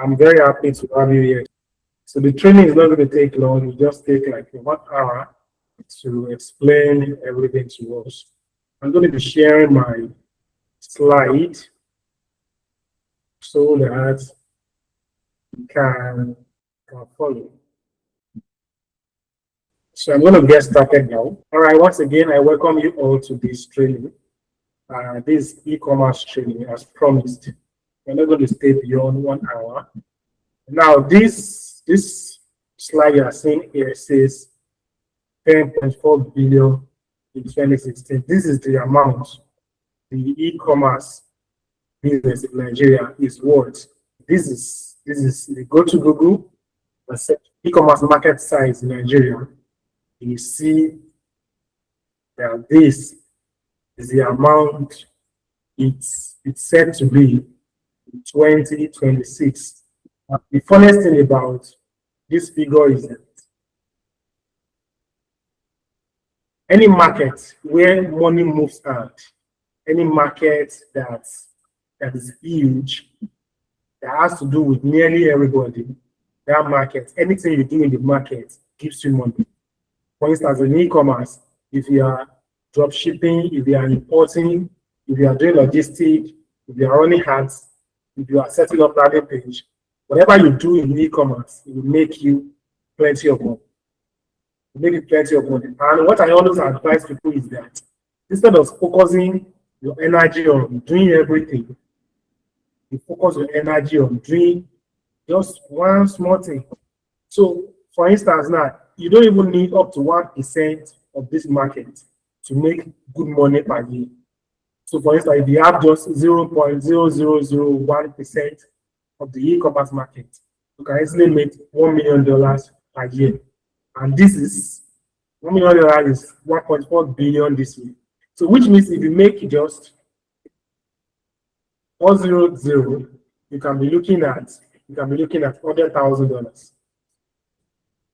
I'm very happy to have you here. So the training is not going to take long. It just take like 1 hour to explain everything to us. I'm going to be sharing my slide so that you can follow. So I'm going to get started now. All right, once again, I welcome you all to this training. This e-commerce training as promised. We're not going to stay beyond 1 hour. Now, this slide you are seeing here says 10.4 billion in 2016. This is the amount the e-commerce business in Nigeria is worth. This is the go to Google e-commerce market size in Nigeria. You see that this is the amount it's said to be in 2026. The funniest thing about this figure is that any market where money moves out, any market that is huge, that has to do with nearly everybody, that market, anything you do in the market gives you money. For instance, in e-commerce, if you are drop shipping, if you are importing, if you are doing logistics, if you are running ads, if you are setting up landing page, whatever you do in e-commerce, it will make you plenty of money. Make it plenty of money. And what I always advise people is that instead of focusing your energy on doing everything, you focus your energy on doing just one small thing. So, for instance, now you don't even need up to 1% of this market to make good money per year. So, for instance, if you have just 0.0001% of the e-commerce market, you can easily make $1 million per year. And this is $1 million is 1.4 billion this year. So, which means if you make just 100, you can be looking at $100,000.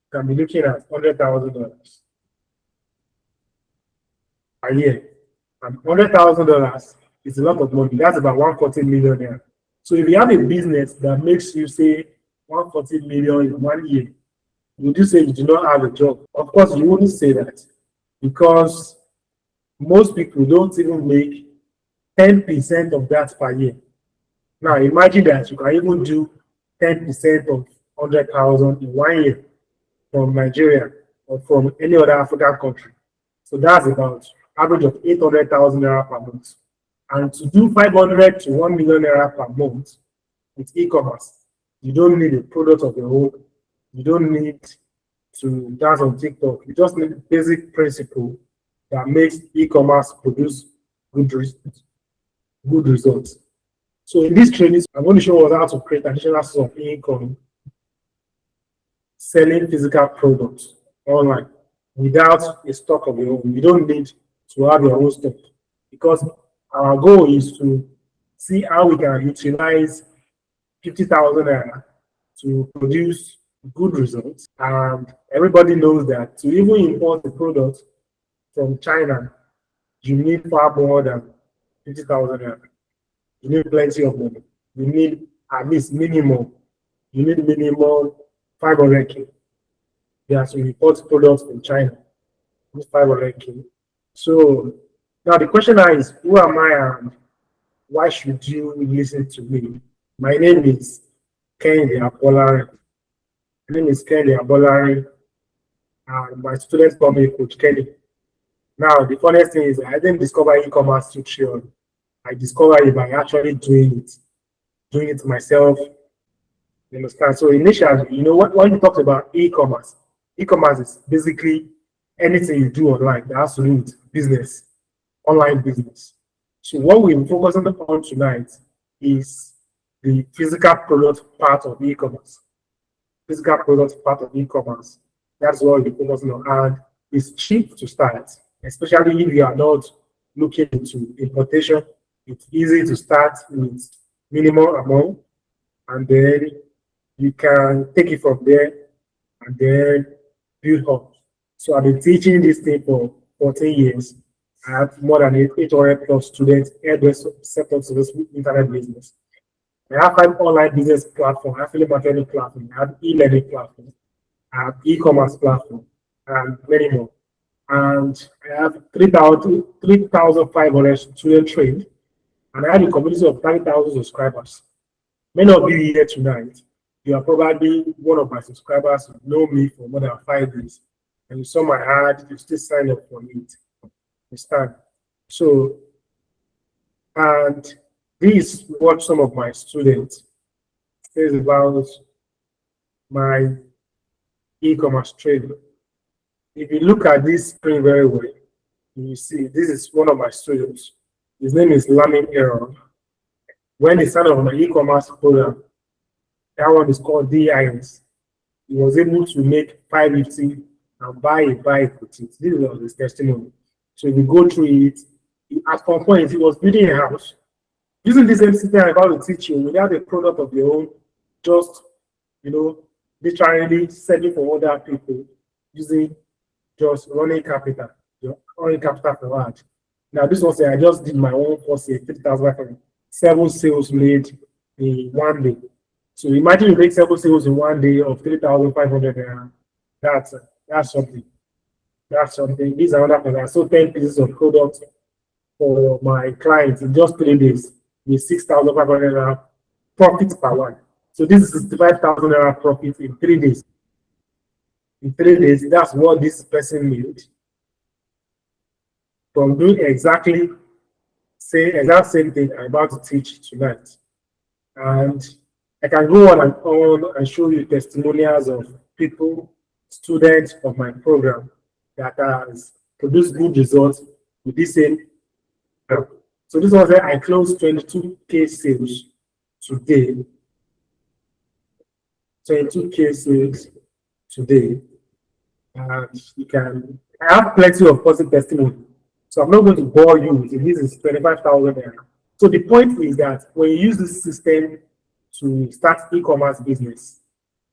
You can be looking at $100,000 a year. And $100,000 is a lot of money. That's about 140 million naira. So if you have a business that makes you say 140 million in 1 year, would you say you do not have a job? Of course, you wouldn't say that, because most people don't even make 10% of that per year. Now imagine that you can even do 10% of 100,000 in 1 year from Nigeria or from any other African country. So that's about average of 800,000 naira per month. And to do 500 to 1 million naira per month with e-commerce, you don't need a product of your own. You don't need to dance on TikTok. You just need a basic principle that makes e-commerce produce good results. So in this training, I'm going to show us how to create additional source of income selling physical products online without a stock of your own. You don't need to have your own stock, because our goal is to see how we can utilize 50,000 naira to produce good results. And everybody knows that to even import a product from China, you need far more than 50,000 naira. You need plenty of money. You need at least minimum. You need minimum 500K. Yeah, so import products from China with 500K. So now the question now is, who am I and why should you listen to me? My name is Kehinde Abolari. My name is Kehinde Abolari, and my students call me Coach Kenny. Now, the funniest thing is I didn't discover e-commerce tutorial. I discovered it by actually doing it myself. You understand? So initially, when you talk about e-commerce is basically anything you do online that has to do with business, online business. So what we're focusing on tonight is the physical product part of e-commerce. Physical product part of e-commerce. That's what we're focusing on. And it's cheap to start, especially if you are not looking into importation. It's easy to start with minimal amount, and then you can take it from there and then build up. So I've been teaching this thing for 14 years. I have more than 800 plus students help them set up this internet business. I have 5 online business platforms, affiliate marketing platform, I have e-learning platform, I have e-commerce platform, and many more. And I have 3,500 students trained, and I have a community of 30,000 subscribers. Many of you here tonight, you are probably one of my subscribers who know me for more than 5 years, and you saw my ad, you still sign up for it. Understand? So, and this is what some of my students says about my e-commerce trading. If you look at this screen very well, you see this is one of my students. His name is Lamin Aaron. When he started on my e-commerce program, that one is called DIS. He was able to make 550 and buy a bike with it. This was his testimony. So if you go through it, at some point he was building a house. Using this same system I'm about to teach you, without a product of your own, just literally selling for other people, using just running capital for what? Now this one say I just did my own for say 3,500, 7 sales made in 1 day. So imagine you make 7 sales in 1 day of 3,500. That's something. That's something. These are other things. I sold 10 pieces of products for my clients in just 3 days with 6,500 profit per one. So this is 65,000 profit in 3 days. In 3 days, that's what this person made from doing exactly exact same thing I'm about to teach tonight. And I can go on and show you testimonials of people, students of my program that has produced good results with this same. So this was where I closed 22K sales today. 22K sales today. And you can, I have plenty of positive testimony. So I'm not going to bore you with it. This is 25,000. So the point is that when you use this system to start e-commerce business,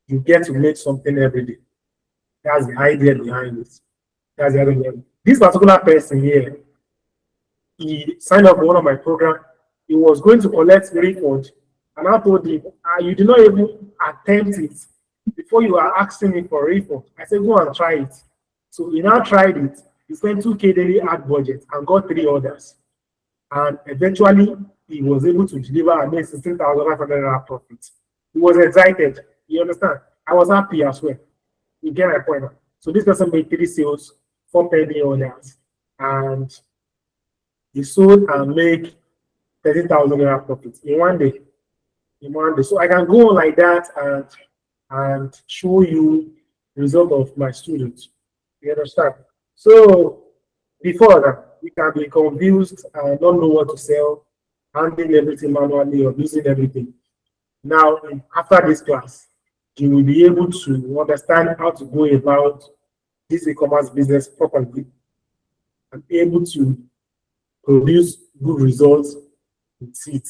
you get to make something every day. That's the idea behind it. That's the idea. This particular person here, he signed up for one of my programs. He was going to collect refund, and I told him, you did not even attempt it before you are asking me for a refund. I said, go and try it. So he now tried it. He spent 2K daily ad budget and got 3 orders. And eventually, he was able to deliver and make 16,500 profit. He was excited. You understand? I was happy as well. You get my point. So this person made 3 sales, 4 pending orders, and he sold and make 30,000 profit in 1 day. In 1 day. So I can go on like that and show you the result of my students. You understand? So before that, you can be confused and don't know what to sell, handling everything manually or using everything. Now, after this class, you will be able to understand how to go about this e-commerce business properly and be able to produce good results with it.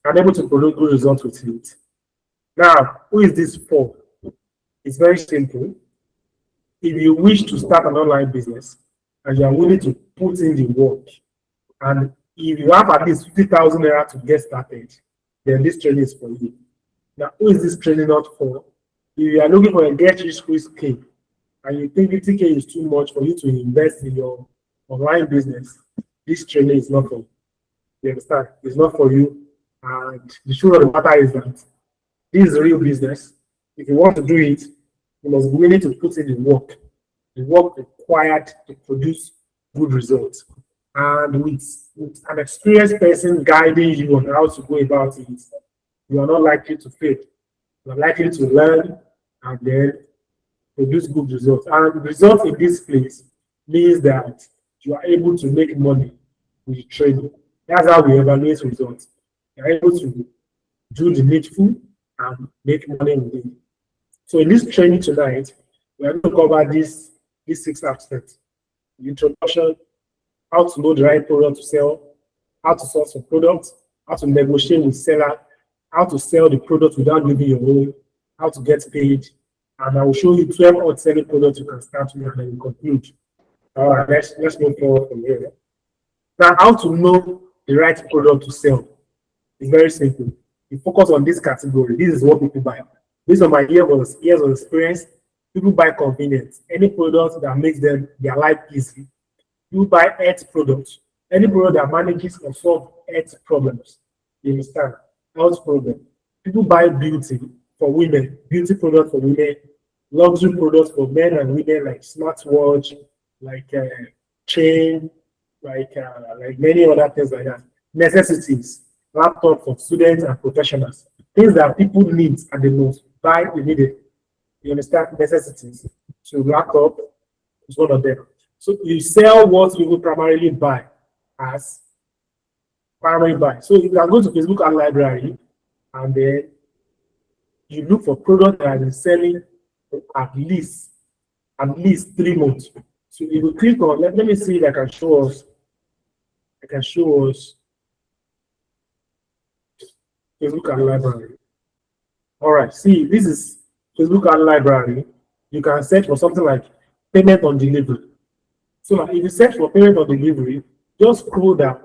And able to produce good results with it. Now, who is this for? It's very simple. If you wish to start an online business and you are willing to put in the work, and if you have at least 50,000 naira to get started, then this training is for you. Now, who is this training not for? If you are looking for a get-rich-quick scheme and you think 50K is too much for you to invest in your online business, this training is not for you. You understand? It's not for you. And the truth of the matter is that this is real business. If you want to do it, you must be willing to put in the work required to produce good results. And with an experienced person guiding you on how to go about it, you are not likely to fail. You are likely to learn and then produce good results. And the result in this place means that you are able to make money with training. That's how we evaluate results. You are able to do the needful and make money with it. So in this training tonight, we are going to cover these 6 aspects. The introduction, how to know the right product to sell, how to source your products, how to negotiate with seller, how to sell the product without leaving your home, how to get paid, and I will show you 12 odd selling products you can start with and then conclude. All right, let's move forward from here. Now, how to know the right product to sell? It's very simple. you focus on this category. This is what people buy. Based on my years of experience, people buy convenience. Any product that makes their life easy. You buy health products. Any product that manages or solve health problems. You understand? Health problem. People buy beauty for women, beauty products for women, luxury products for men and women like smartwatch, like chain, like many other things like that. Necessities, laptop for students and professionals, things that people need and they must buy immediately. You understand? Necessities. So laptop is one of them. So you sell what you will primarily buy as primary buy. So you can go to Facebook Ad Library and then you look for products that are selling for at least 3 months. So if you click on, let me see if I can show us. I can show us Facebook Ad Library. All right, see, this is Facebook Ad Library. You can search for something like payment on delivery. So if you search for payment on delivery, just scroll down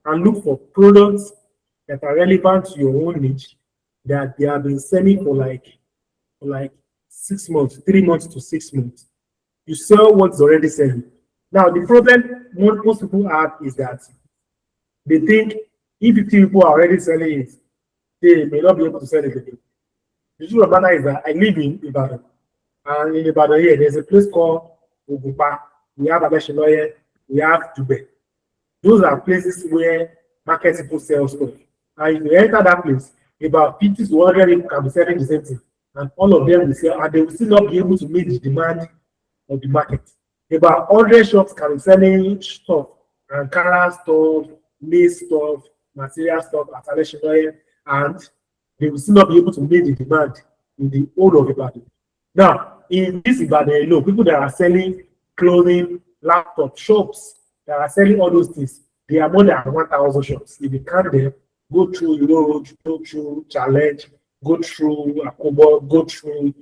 and look for products that are relevant to your own niche that they have been selling for like 6 months, 3 months to 6 months. You sell what's already selling. Now, the problem most people have is that they think if 50 people are already selling it, they may not be able to sell it again. The truth of the matter is that I live in Ibadan. And in Ibadan here, there's a place called Ogupa. We have Abeshiloye, we have Dubai. Those are places where market people sell stuff. And if you enter that place, about 50 to 100 people can be selling the same thing. And all of them will sell, and they will still not be able to meet the demand of the market. About 100 shops can be selling stuff, Ankara stuff, lace stuff, material stuff at Abeshiloye, and they will still not be able to meet the demand in the whole of Ibadan. Now, in this Ibadan alone, people that are selling clothing, laptop shops that are selling all those things, they are more than 1,000 shops. If you count them, go through Road, go through Challenge, go through Akobo, go through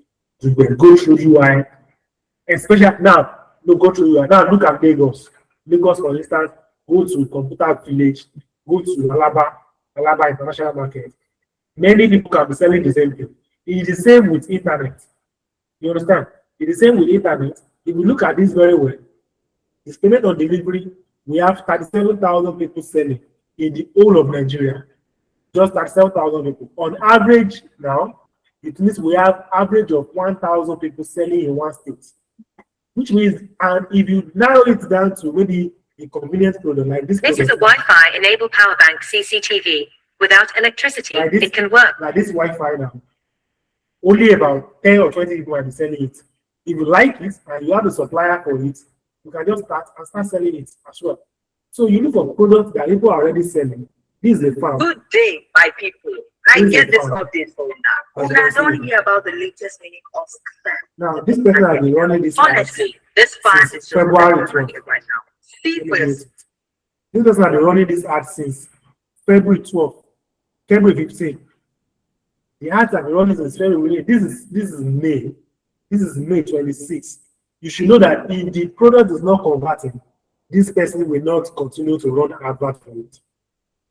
Dubai, go through UI. Especially now, go through UI. Now look at Lagos. Lagos, for instance, go to Computer Village, go to Alaba International Market. Many people can be selling the same thing. It is the same with internet. You understand? It is the same with internet. If you look at this very well, this payment on delivery, we have 37,000 people selling in the whole of Nigeria. Just 37,000 people. On average now, it means we have average of 1,000 people selling in one state. Which means, and if you narrow it down to maybe a convenience product like this. This is a Wi-Fi enabled power bank CCTV. Without electricity, like this, it can work. Like this Wi-Fi now. Only about 10 or 20 people are selling it. If you like it and you have a supplier for it, you can just start selling it as well. So you look for products that people are already selling. This is a farm. Good day, my people. I get this update from now. So I don't hear about the latest meaning of scam. Now, this person has been running this. Honestly, this farm is February 12th right now. See first. This person has been running this ad since February 12th, February 15th. The ads have been running since February. This is May. This is May 26th. You should know that if the product is not converting, this person will not continue to run advert for it.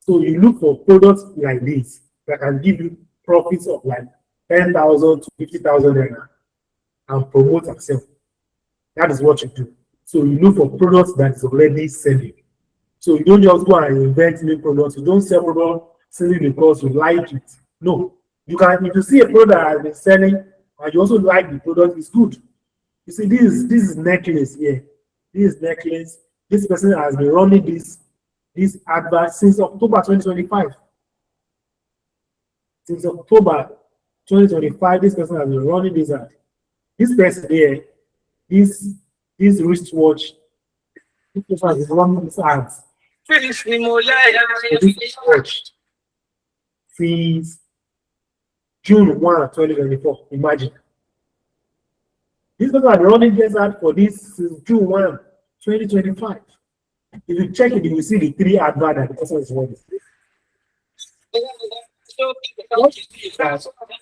So you look for products like this that can give you profits of like 10,000 to 50,000 naira and promote yourself. That is what you do. So you look for products that is already selling. So you don't just go and invent new products. You don't sell products simply because you like it. No, you can. If you see a product that has been selling and you also like the product, it's good. You see, this is necklace here. This necklace. This person has been running this advert since October 2025. Since October 2025, this person has been running this ad. This person here, this wristwatch, this person is running this ads. This watch since June 1, 2024. Imagine. This person has been running this ad for this since June 1, 2025. If you check it, you will see the 3 adverts that the person is running. If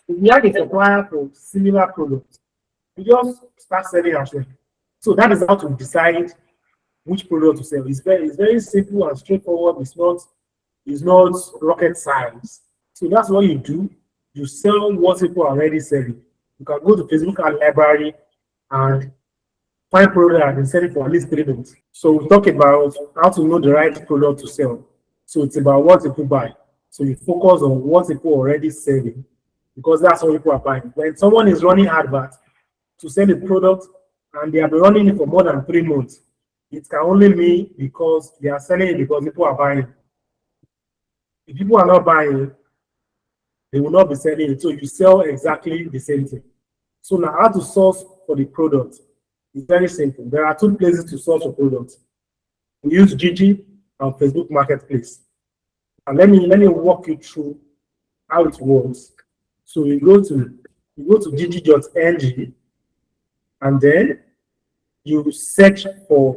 you have a supplier for similar products, you just start selling as well. So that is how to decide which product to sell. It's very simple and straightforward. It's not rocket science. So that's what you do. You sell what people are already selling. You can go to Facebook ad library and find product that has been selling for at least 3 months. So we talk about how to know the right product to sell. So it's about what people buy. So you focus on what people are already selling because that's what people are buying. When someone is running advert to sell a product and they have been running it for more than 3 months, it can only be because they are selling it because people are buying. If people are not buying, they will not be selling it. So you sell exactly the same thing. So now how to source for the product is very simple. There are 2 places to source for products. We use Gigi and Facebook Marketplace. And let me walk you through how it works. So you go to gigi.ng and then you search for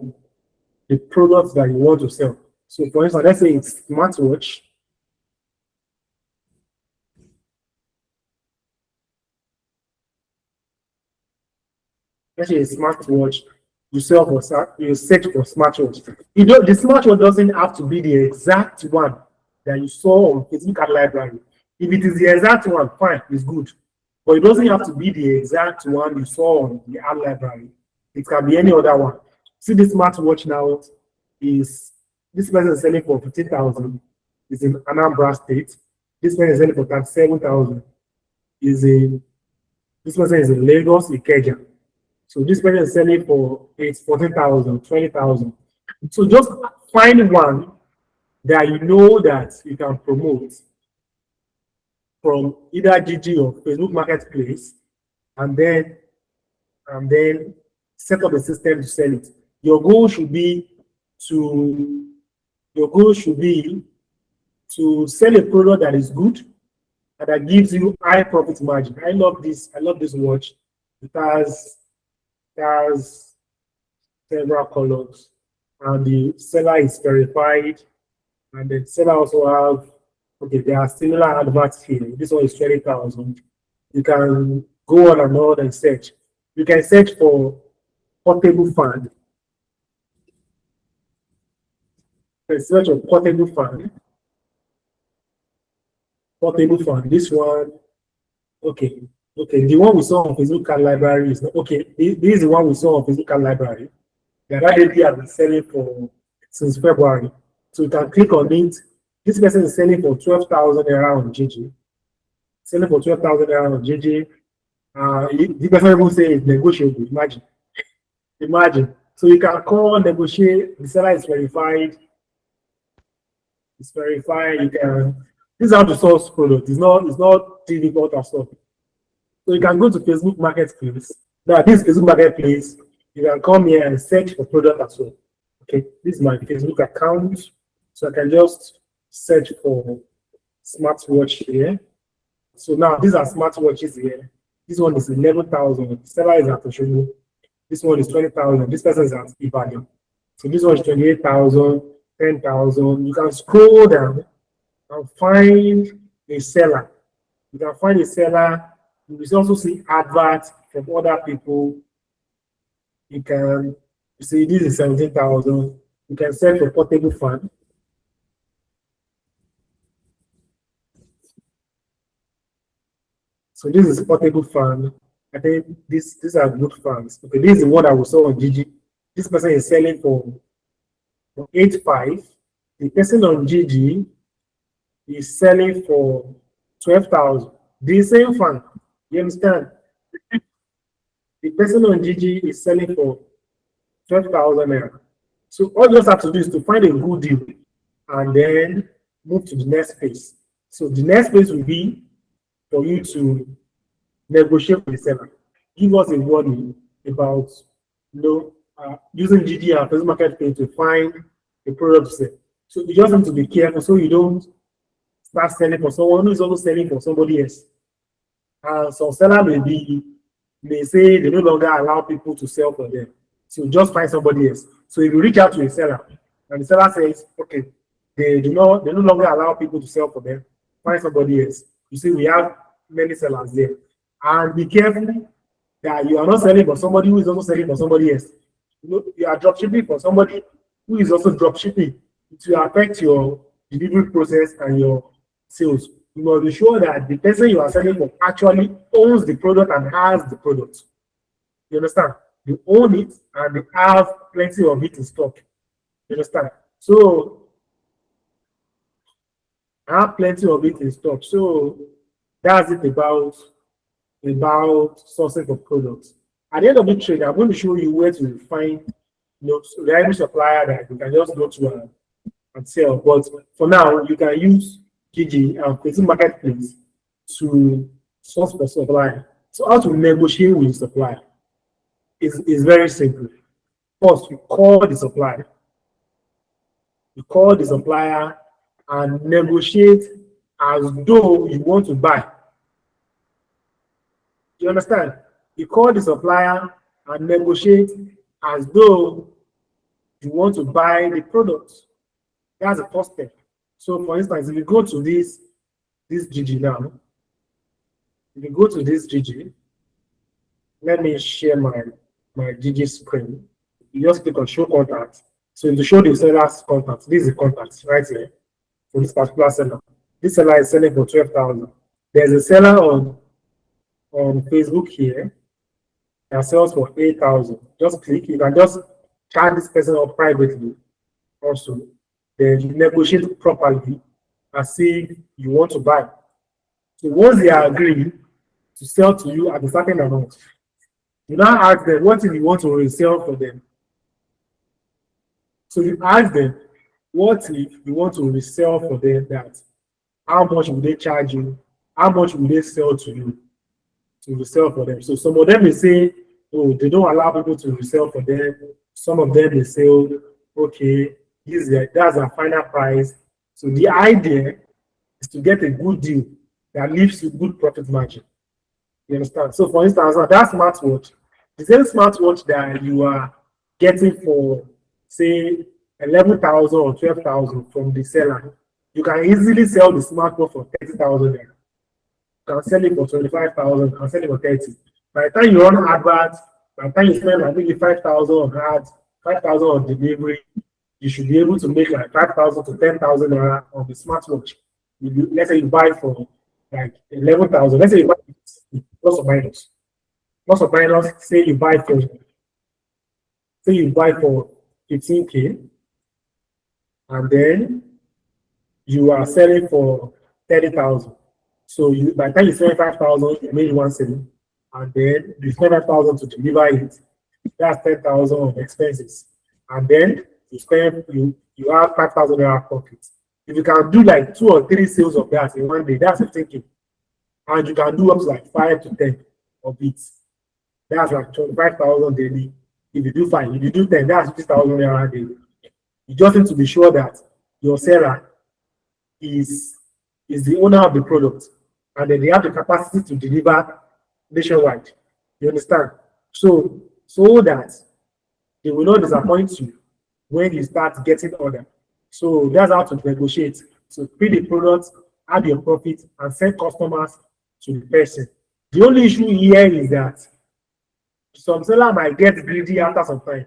the products that you want to sell. So for instance, let's say it's smartwatch. Let's say it's smartwatch. You search for smartwatch. The smartwatch doesn't have to be the exact one that you saw on Facebook ad library. If it is the exact one, fine, it's good. But it doesn't have to be the exact one you saw on the ad library. It can be any other one. See, this smartwatch now is this person is selling for 15,000. It's in Anambra State. This person is selling for 37,000. This person is in Lagos, Ikeja. So this person is selling for 14,000, 20,000. So just find one that you know that you can promote from either Gigi or Facebook Marketplace, and then set up a system to sell it. Your goal should be to sell a product that is good and that gives you high profit margin. I love this watch. It has several colors, and the seller is verified, and the seller also have, okay, there are similar adverts here. This one is 20,000. You can go on and on and search. You can search for portable fan. You can search for portable fan. Portable fan. This one, okay. Okay, the one we saw on Facebook ad library is okay. This is the one we saw on Facebook ad library. The other day has been selling since February. So you can click on it. This person is selling for 12,000 around on Gigi. Selling for 12,000 around on Gigi. The person will say it's negotiable. Imagine. So you can call, negotiate. The seller is verified. It's verified. You can. This is how to source product. It's not difficult at all. So you can go to Facebook Marketplace. Now, this Facebook Marketplace, you can come here and search for product as well. Okay, this is my Facebook account. So I can just search for smartwatch here. So now these are smartwatches here. This one is 11,000. The seller is at Oshogo. This one is 20,000. This person is at Ibadan. So this one is 28,000, 10,000. You can scroll down and find a seller. You can find a seller. You will also see adverts from other people. You see this is 17,000. You can search for portable fan. So this is portable fan. I think these are good fans. Okay, this is the one that we saw on Gigi. This person is selling for 8,500. The person on Gigi is selling for 12,000. The same fan. You understand? The person on Gigi is selling for 12,000 naira. So all you just have to do is to find a good deal and then move to the next phase. So the next phase will be for you to negotiate with the seller. Give us a warning about using Gigi and Facebook Marketplace to find a product to sell. So you just have to be careful so you don't start selling for someone who is also selling for somebody else. Some seller may say they no longer allow people to sell for them. So just find somebody else. So if you reach out to a seller and the seller says, okay, they no longer allow people to sell for them, find somebody else. You see, we have many sellers there. And be careful that you are not selling for somebody who is also selling for somebody else. You are dropshipping for somebody who is also dropshipping. It will affect your delivery process and your sales. you must be sure that the person you are selling for actually owns the product and has the product. You understand? They own it and they have plenty of it in stock. You understand? So I have plenty of it in stock. So that's it about sourcing of products. At the end of the trade, I'm going to show you where to find reliable supplier that you can just go to and sell. But for now, you can use Gigi and Facebook Marketplace to source for supplier. So how to negotiate with the supplier is very simple. First, you call the supplier. You call the supplier and negotiate as though you want to buy. You understand? You call the supplier and negotiate as though you want to buy the product. That's the first step. So, for instance, if you go to this Gigi now, if you go to this Gigi, let me share my Gigi screen. You just click on show contact. So to show the seller's contact, this is the contact right here for this particular seller. This seller is selling for 12,000. There's a seller on Facebook here that sells for 8,000. Just click. You can just chat this person up privately also. Then you negotiate properly and see you want to buy. So once they agree to sell to you at a certain amount, you now ask them what if you want to resell for them. So you ask them what if you want to resell for them, that how much will they charge you? How much will they sell to you to resell for them? So some of them may say, oh, they don't allow people to resell for them. Some of them may say, okay, that's our final price. So the idea is to get a good deal that leaves you good profit margin. You understand? So for instance, that smartwatch, the same smartwatch that you are getting for, say, 11,000 or 12,000 from the seller, you can easily sell the smartwatch for 30,000. You can sell it for 25,000, you can sell it for 30. By the time you run adverts, by the time you spend like maybe 5,000 on ads, 5,000 on delivery, you should be able to make like 5,000 to 10,000 on the smartwatch. Let's say you buy for like 11,000. Let's say you buy plus or minus. Plus or minus, say you buy for 15K, and then you are selling for 30,000. So by the time you sell 5,000, you made 170, and then you spend 5,000 to deliver it. That's 10,000 of expenses, and then you have 5,000 profit. If you can do like 2 or 3 sales of that in one day, that's 15K, and you can do up to like 5 to 10 of it. That's like 25,000 daily. If you do 5, if you do 10, that's 50,000 daily. You just need to be sure that your seller is the owner of the product, and then they have the capacity to deliver nationwide. You understand? So that they will not disappoint you when you start getting order. So that's how to negotiate. So pay the product, add your profit, and send customers to the person. The only issue here is that some seller might get greedy after some time.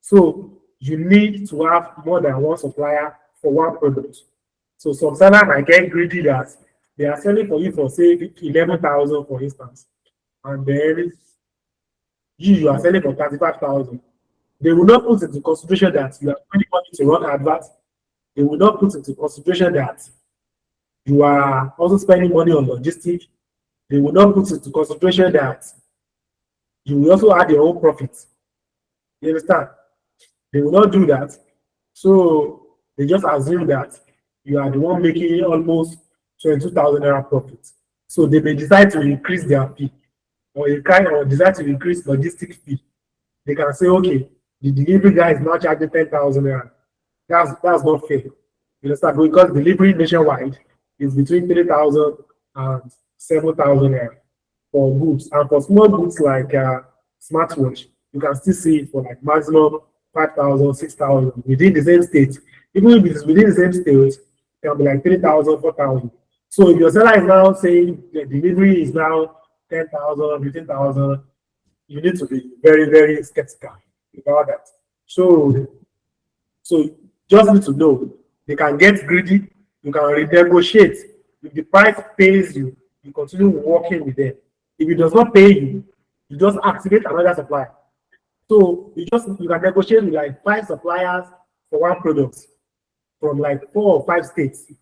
So you need to have more than one supplier for one product. So some seller might get greedy that they are selling for you for say 11,000 for instance, and then you are selling for 35,000. They will not put into consideration that you are spending money to run adverts. They will not put into consideration that you are also spending money on logistics. They will not put into consideration that you will also add your own profits. You understand? They will not do that. So they just assume that you are the one making almost 22,000 naira profit. So they may decide to increase their fee, or decide to increase logistic fee. They can say, okay, the delivery guy is now charging 10,000 naira. That's not fair. You understand? Because delivery nationwide is between 3,000 and 7,000 naira for goods. And for small goods like smartwatch, you can still see it for like maximum 5,000, 6,000 within the same state. Even if it is within the same state, it can be like 3,000, 4,000. So if your seller is now saying the delivery is now 10,000, 15,000, you need to be very, very skeptical about that. So just need to know they can get greedy, you can renegotiate If the price pays you, you continue working with them. If it does not pay you, you just activate another supplier. So you can negotiate with like 5 suppliers for one product from like 4 or 5 states.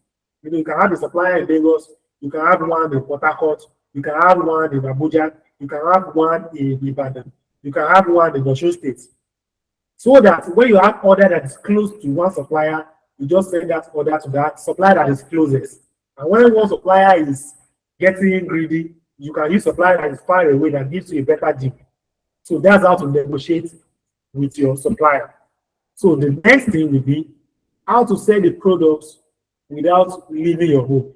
You can have a supplier in Lagos, you can have one in Port Harcourt, you can have one in Abuja, you can have one in Ibadan, you can have one in Osun State. So that when you have order that is close to one supplier, you just send that order to that supplier that is closest. And when one supplier is getting greedy, you can use supplier that is far away that gives you a better deal. So that's how to negotiate with your supplier. So the next thing will be how to sell the products without leaving your home.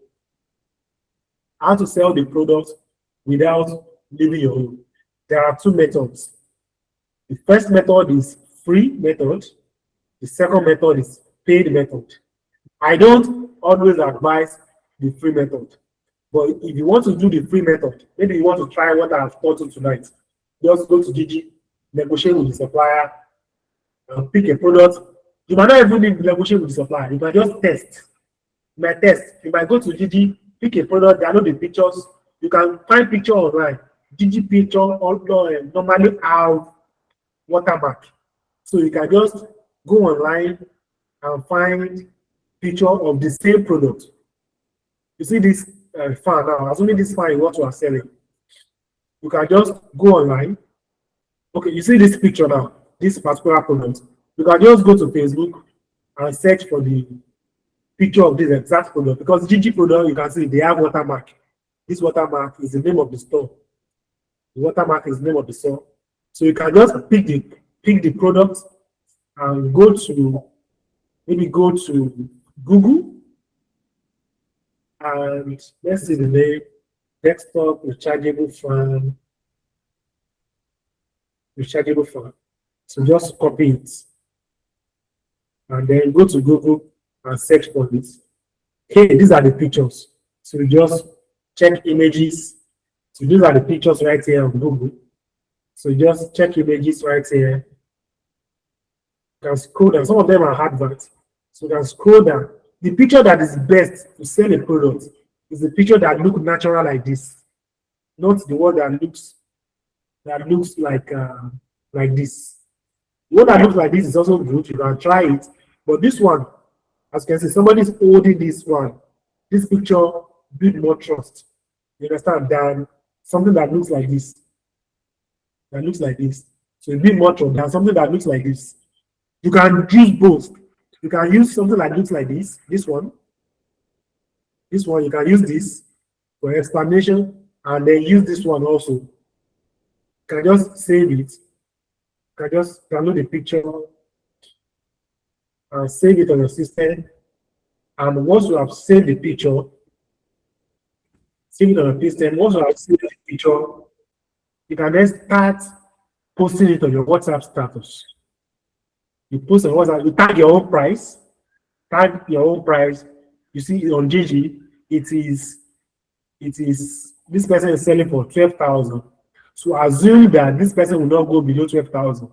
How to sell the products without leaving your home. There are 2 methods. The first method is free method. The second method is paid method. I don't always advise the free method. But if you want to do the free method, maybe you want to try what I've taught you tonight, just go to Gigi, negotiate with the supplier, and pick a product. You might not even need to negotiate with the supplier. You might just test. You might test. You might go to Gigi, pick a product, download the pictures. You can find picture online. Gigi picture normally have watermark. So you can just go online and find picture of the same product. You see this fan now, assuming this fan is what you are selling. You can just go online. Okay, you see this picture now, this particular product. You can just go to Facebook and search for the picture of this exact product, because Gigi product, you can see they have watermark. This watermark is the name of the store. The watermark is the name of the store. So you can just pick the product and go to Google and let's see the name, desktop rechargeable fan. So just copy it and then go to Google and search for this. Okay, these are the pictures. So you just check images. So these are the pictures right here on Google. So you just check images right here. You can scroll down. Some of them are adverts. So you can scroll down. The picture that is best to sell a product is the picture that looks natural like this, not the one that looks like this. The one that looks like this is also good. You can try it, but this one, as you can see, somebody is holding this one. This picture builds more trust. You understand? Than something that looks like this. So it builds more trust than something that looks like this. You can use both. You can use something that looks like this. This one. You can use this for explanation, and then use this one also. You can just save it. You can just download the picture and save it on your system. And once you have saved the picture, once you have saved the picture, you can then start posting it on your WhatsApp status. You post on WhatsApp, you tag your own price. You see on Gigi, it is this person is selling for 12,000. So assume that this person will not go below 12,000.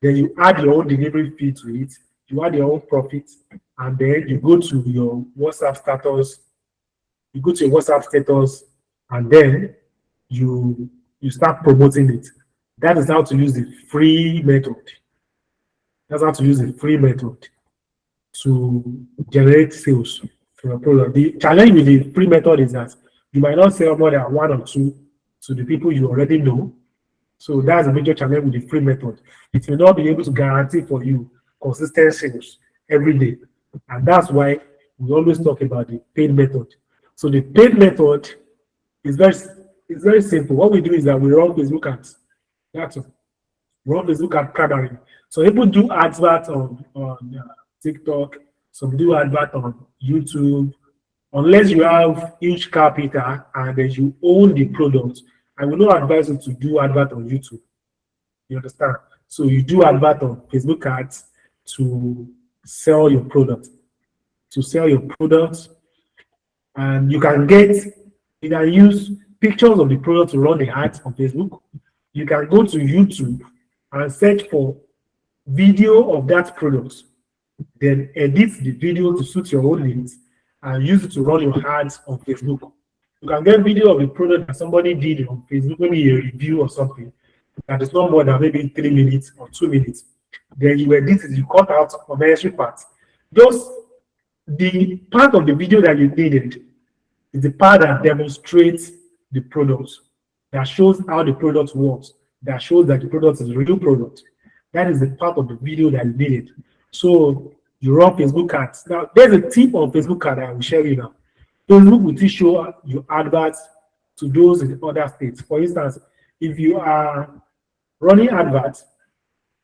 Then you add your own delivery fee to it, you add your own profit, and then you go to your WhatsApp status. And then you start promoting it. That is how to use the free method. That's how to use the free method to generate sales for a product. The challenge with the free method is that you might not sell more than 1 or 2 to the people you already know. So that's a major challenge with the free method. It will not be able to guarantee for you consistent sales every day. And that's why we always talk about the paid method. So the paid method is very simple. What we do is that we run Facebook ads. That's all. We run Facebook ad primary. So people do advert on TikTok, some do advert on YouTube. Unless you have huge capital and then you own the product, I will not advise you to do advert on YouTube. You understand? So you do advert on Facebook ads to sell your product. And you can use pictures of the product to run the ads on Facebook. You can go to YouTube and search for video of that product, then edit the video to suit your own needs, and use it to run your ads on Facebook. You can get video of the product that somebody did on Facebook, maybe a review or something that is not more than maybe 3 minutes or 2 minutes. Then you edit it, you cut out unnecessary parts. Just the part of the video that you needed is the part that demonstrates the product, that shows how the product works, that shows that the product is a real product. That is the part of the video that you needed. So you run Facebook ads. Now, there's a tip on Facebook ad that I will share you now. Facebook will show your adverts to those in other states. For instance, if you are running adverts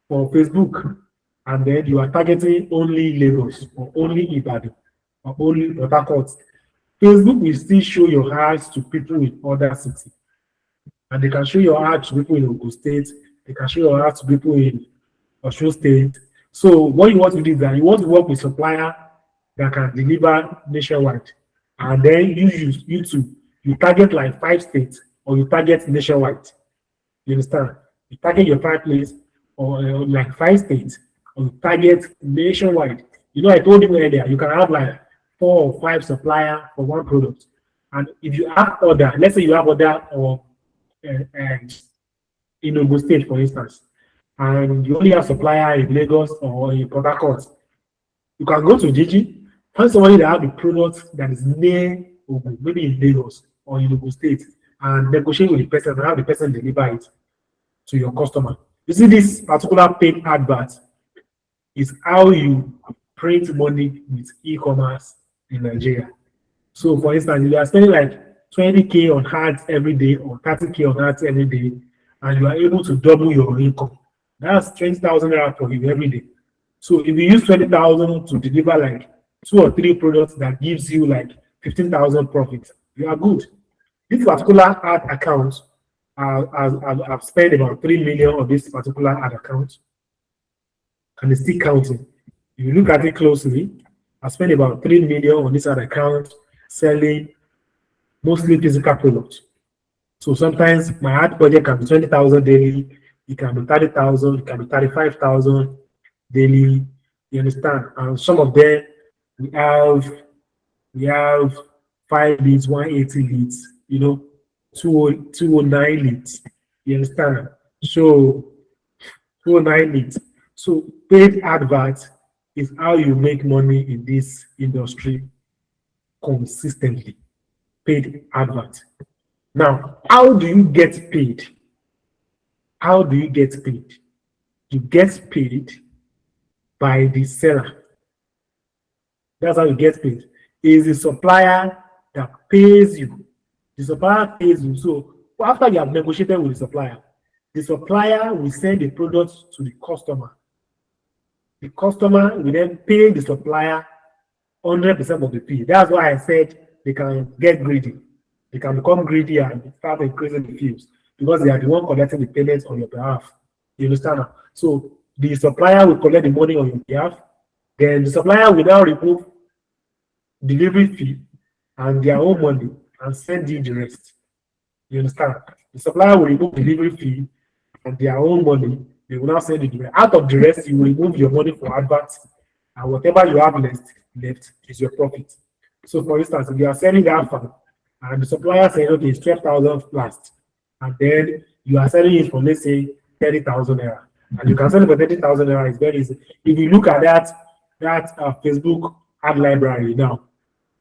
for Facebook and then you are targeting only Lagos or only Ibadan or only Port Harcourt, Facebook will still show your ads to people in other cities. And they can show your ads to people in Ogun State, they can show your ads to people in Osun State. So what you want to do is that you want to work with supplier that can deliver nationwide. And then you use YouTube. You target like 5 states or you target nationwide. You understand? You target your 5 places or like 5 states or you target nationwide. You know, I told you earlier, you can have like 4 or 5 suppliers for one product. And if you have order, let's say you have order or in Ogun State, for instance, and you only have supplier in Lagos or in Port Harcourt, you can go to Gigi, find somebody that have the product that is near Ogun, maybe in Lagos or in Ogun State, and negotiate with the person and have the person deliver it to your customer. You see, this particular paid advert is how you print money with e-commerce in Nigeria. So, for instance, if you are spending like 20K on ads every day or 30K on ads every day, and you are able to double your income, that's 20,000 naira for you every day. So, if you use 20,000 to deliver like 2 or 3 products that gives you like 15,000 profit, you are good. This particular ad account, I've spent about 3 million on this particular ad account, and it's still counting. If you look at it closely, I spent about 3 million on this ad account selling mostly physical products. So sometimes my ad budget can be 20,000 daily, it can be 30,000, it can be 35,000 daily. You understand? And some of them we have 5 leads, 180 leads, you know, 209 leads. You understand? So 209 leads. So paid adverts is how you make money in this industry consistently. Paid advert. Now, how do you get paid? How do you get paid? You get paid by the seller. That's how you get paid. It is the supplier that pays you. The supplier pays you. So after you have negotiated with the supplier will send the product to the customer. The customer will then pay the supplier 100% of the fee. That's why I said they can get greedy. They can become greedy and start increasing the fees because they are the one collecting the payments on your behalf. You understand? So the supplier will collect the money on your behalf. Then the supplier will now remove delivery fee and their own money and send you the rest. You understand? The supplier will remove delivery fee and their own money. They will now send you the rest. Out of the rest, you will remove your money for adverts, and whatever you have left is your profit. So, for instance, if you are selling that farm, and the supplier says, okay, it's 12,000 plus, and then you are selling it for, let's say, 30,000 naira, and you can sell it for 30,000 naira. It's very easy. If you look at that Facebook ad library now,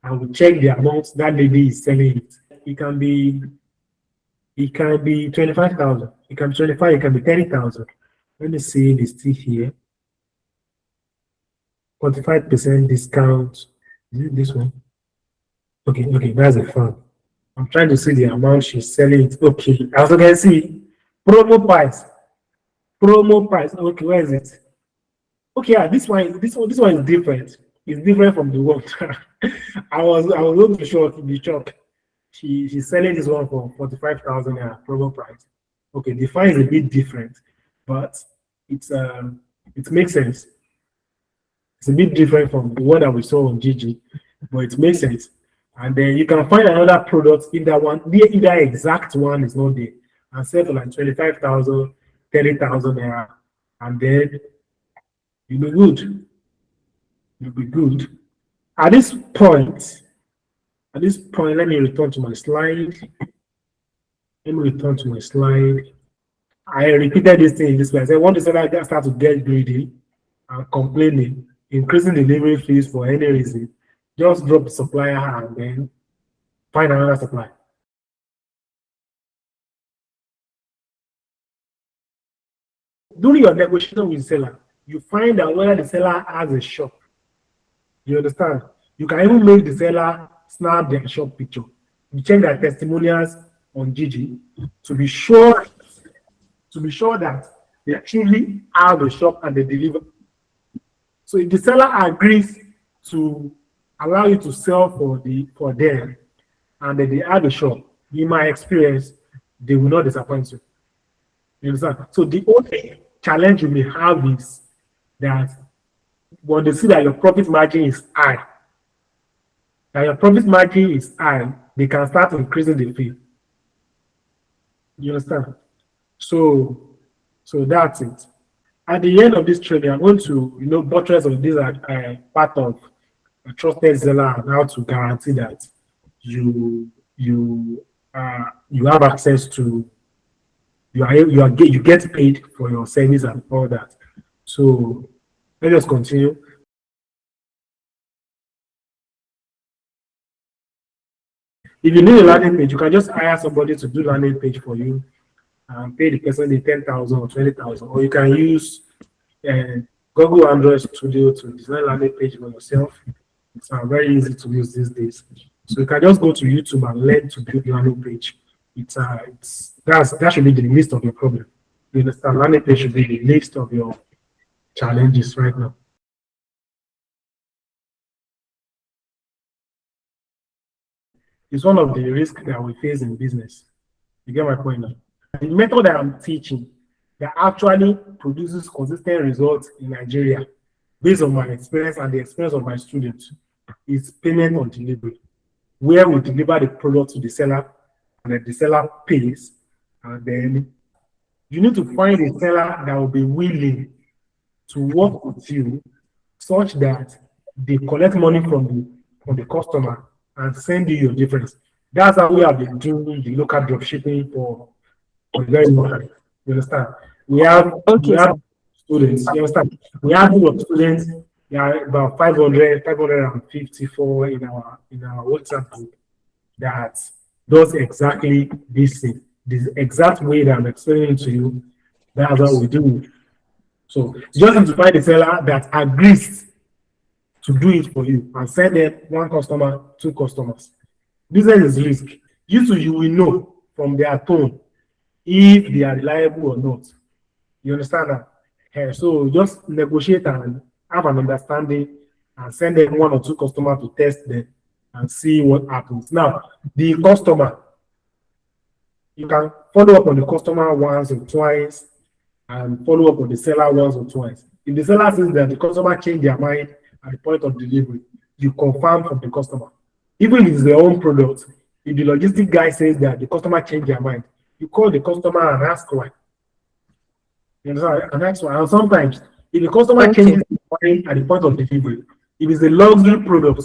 and we check the amount that lady is selling it, it can be 25,000. It can be 25. It can be 30,000. Let me see the still here. 45% discount. Is it this one? Okay, that's a farm. I'm trying to see the amount she's selling it. Okay, as you can see, promo price. Okay, where is it? Okay, this one is different. It's different from the one. I was not too sure in the shop. She's selling this one for 45,000 promo price. Okay, the fine is a bit different, but it makes sense. It's a bit different from the one that we saw on Gigi, but it makes sense. And then you can find another product if that exact one is not there, and sell for like 25,000, 30,000 naira, and then you'll be good. You'll be good. At this point, At this point, let me return to my slide. I repeated this thing in this way. I said, when the seller just start to get greedy and complaining, increasing delivery fees for any reason, just drop the supplier and then find another supplier. During your negotiation with the seller, you find out whether the seller has a shop. You understand? You can even make the seller snap their shop picture. You check their testimonials on Gigi to be sure that they truly have a shop and they deliver. So if the seller agrees to allow you to sell for them and then they have a shop, in my experience, they will not disappoint you. You understand? So the only challenge you may have is that when they see that your profit margin is high, they can start increasing the fee. You understand? So that's it. At the end of this training, I'm going to buttress on this part of a trusted seller and how to guarantee that you have access to you get paid for your service and all that. So let's just continue. If you need a landing page, you can just hire somebody to do landing page for you and pay the person the 10,000 or 20,000, or you can use Google Android Studio to design landing page for yourself. It's very easy to use these days. So you can just go to YouTube and learn to build landing page. That should be the list of your problem. You understand? Landing page should be the list of your challenges right now. It's one of the risks that we face in business. You get my point now? The method that I'm teaching that actually produces consistent results in Nigeria, based on my experience and the experience of my students, is payment on delivery, where we deliver the product to the seller and then the seller pays, and then you need to find a seller that will be willing to work with you such that they collect money from the customer and send you your difference. That's how we have been doing the local drop shipping for very long time. You understand? We have students. You understand? We have a group of students. There are about 554 in our WhatsApp group that does exactly this thing. This exact way that I'm explaining to you. That's how we do it. So just have to find a seller that agrees to do it for you and send them one customer, two customers. Business is risk. You will know from their tone if they are reliable or not. You understand that? So just negotiate and have an understanding and send them one or two customers to test them and see what happens. Now, the customer, you can follow up on the customer once or twice and follow up on the seller once or twice. If the seller says that the customer changed their mind at the point of delivery, you confirm from the customer. Even if it's their own product, if the logistic guy says that the customer changed their mind, you call the customer and ask why. You understand? And that's why. And sometimes, if the customer changes his mind at the point of delivery, if it's a luxury product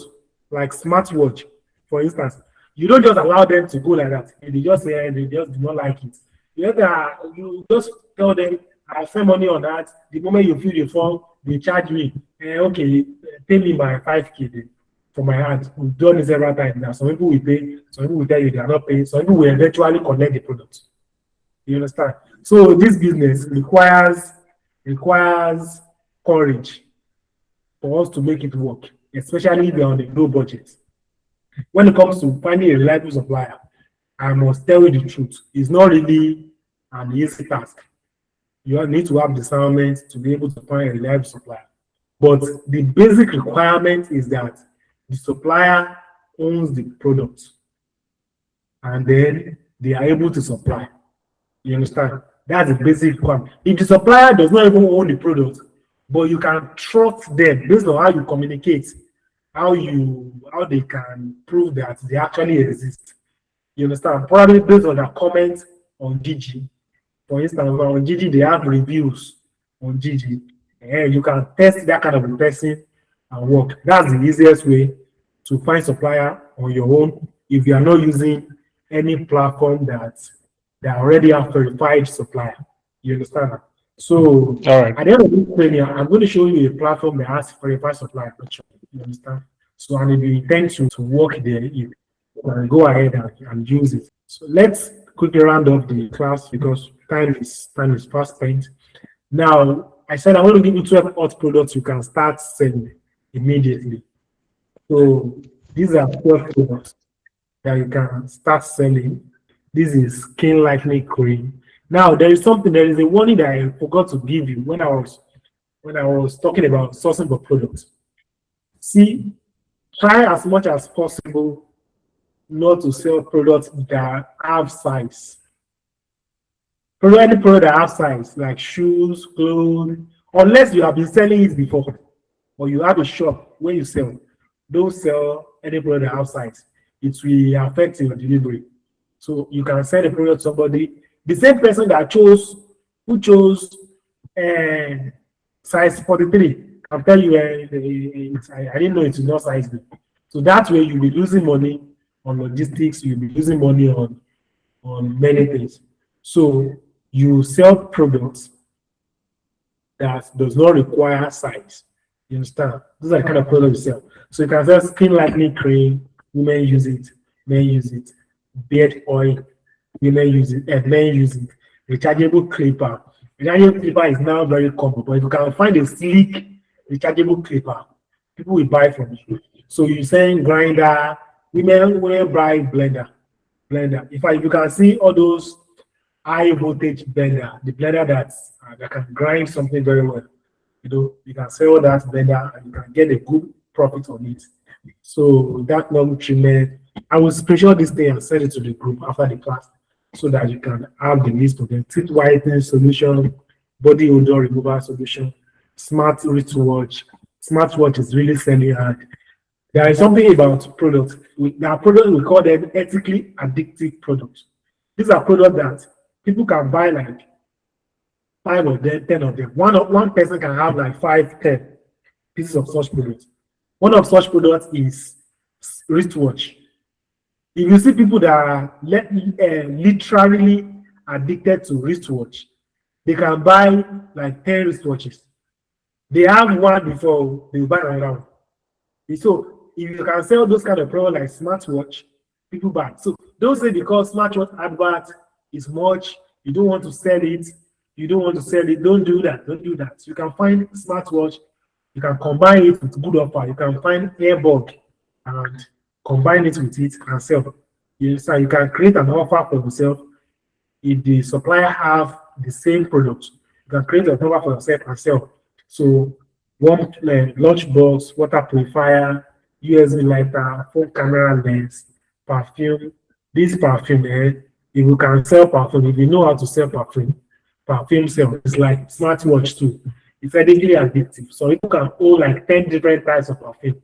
like smartwatch, for instance, you don't just allow them to go like that. If they just say they just do not like it, you just tell them, I spend money on that. The moment you fill the form, they charge me. Okay, pay me my 5K then for my hand. We've done it several times now. Some people will pay, some people will tell you they are not paying, some people will eventually collect the product. You understand? So this business requires courage for us to make it work, especially if you're on a low budget. When it comes to finding a reliable supplier, I must tell you the truth, it's not really an easy task. You need to have discernment to be able to find a reliable supplier. But the basic requirement is that the supplier owns the product and then they are able to supply. You understand? That's the basic requirement. If the supplier does not even own the product, but you can trust them based on how you communicate, how they can prove that they actually exist. You understand? Probably based on their comments on Gigi. For instance, on Gigi, they have reviews on Gigi. And you can test that kind of a person and work. That's the easiest way to find supplier on your own if you are not using any platform that already have verified supplier. You understand that? So All right. at the end of this training, I'm going to show you a platform that has verified supplier. You understand? So and if you intend to work there, you can go ahead and use it. So let's quickly round up the class because time is fast spent. Now, I said I want to give you 12 hot products you can start selling immediately. So these are 12 products that you can start selling. This is skin lightening cream. Now there is a warning that I forgot to give you when I was talking about sourcing for products. See, try as much as possible not to sell products that have size. Any product that have size, like shoes, clothes, unless you have been selling it before, or you have a shop where you sell, don't sell any product that have size. It will affect your delivery. So you can sell the product to somebody. The same person who chose size 43, I'll tell you, I didn't know it's not size B. So that way you'll be losing money on logistics, you'll be losing money on many things. So you sell products that does not require size. You understand? Those are the kind of products you sell. So you can sell skin lightening cream, women use it, men use it, beard oil, women use it, and men use it. Rechargeable clipper. Rechargeable clipper is now very common, but if you can find a sleek rechargeable clipper, people will buy from you. So you're saying grinder, women buy blender. In fact, you can see all those high voltage blender, the blender that can grind something very well. You can sell that blender and you can get a good profit on it. So that long treatment, I will screenshot this thing and send it to the group after the class so that you can have the list of them. Teeth whitening solution, body odor removal solution, smart wristwatch. Smartwatch is really selling hard. There is something about products. There are products we call them ethically addictive products. These are products that people can buy like 5 of them, 10 of them. One person can have like 5, 10 pieces of such products. One of such products is wristwatch. If you see people that are literally addicted to wristwatch, they can buy like 10 wristwatches. They have one before they buy around. So if you can sell those kind of products like smartwatch, people buy. So don't say because smartwatch advert is much, you don't want to sell it, don't do that, You can find smartwatch, you can combine it with good offer, you can find earbud and combine it with it and sell. You can create an offer for yourself. If the supplier have the same product, you can create an offer for yourself and sell. So one lunchbox, water purifier, USB lighter, phone camera lens, perfume. This perfume, if you can sell perfume, if you know how to sell perfume sell. It's like smartwatch too. It's addictively addictive. So you can own like 10 different types of perfume.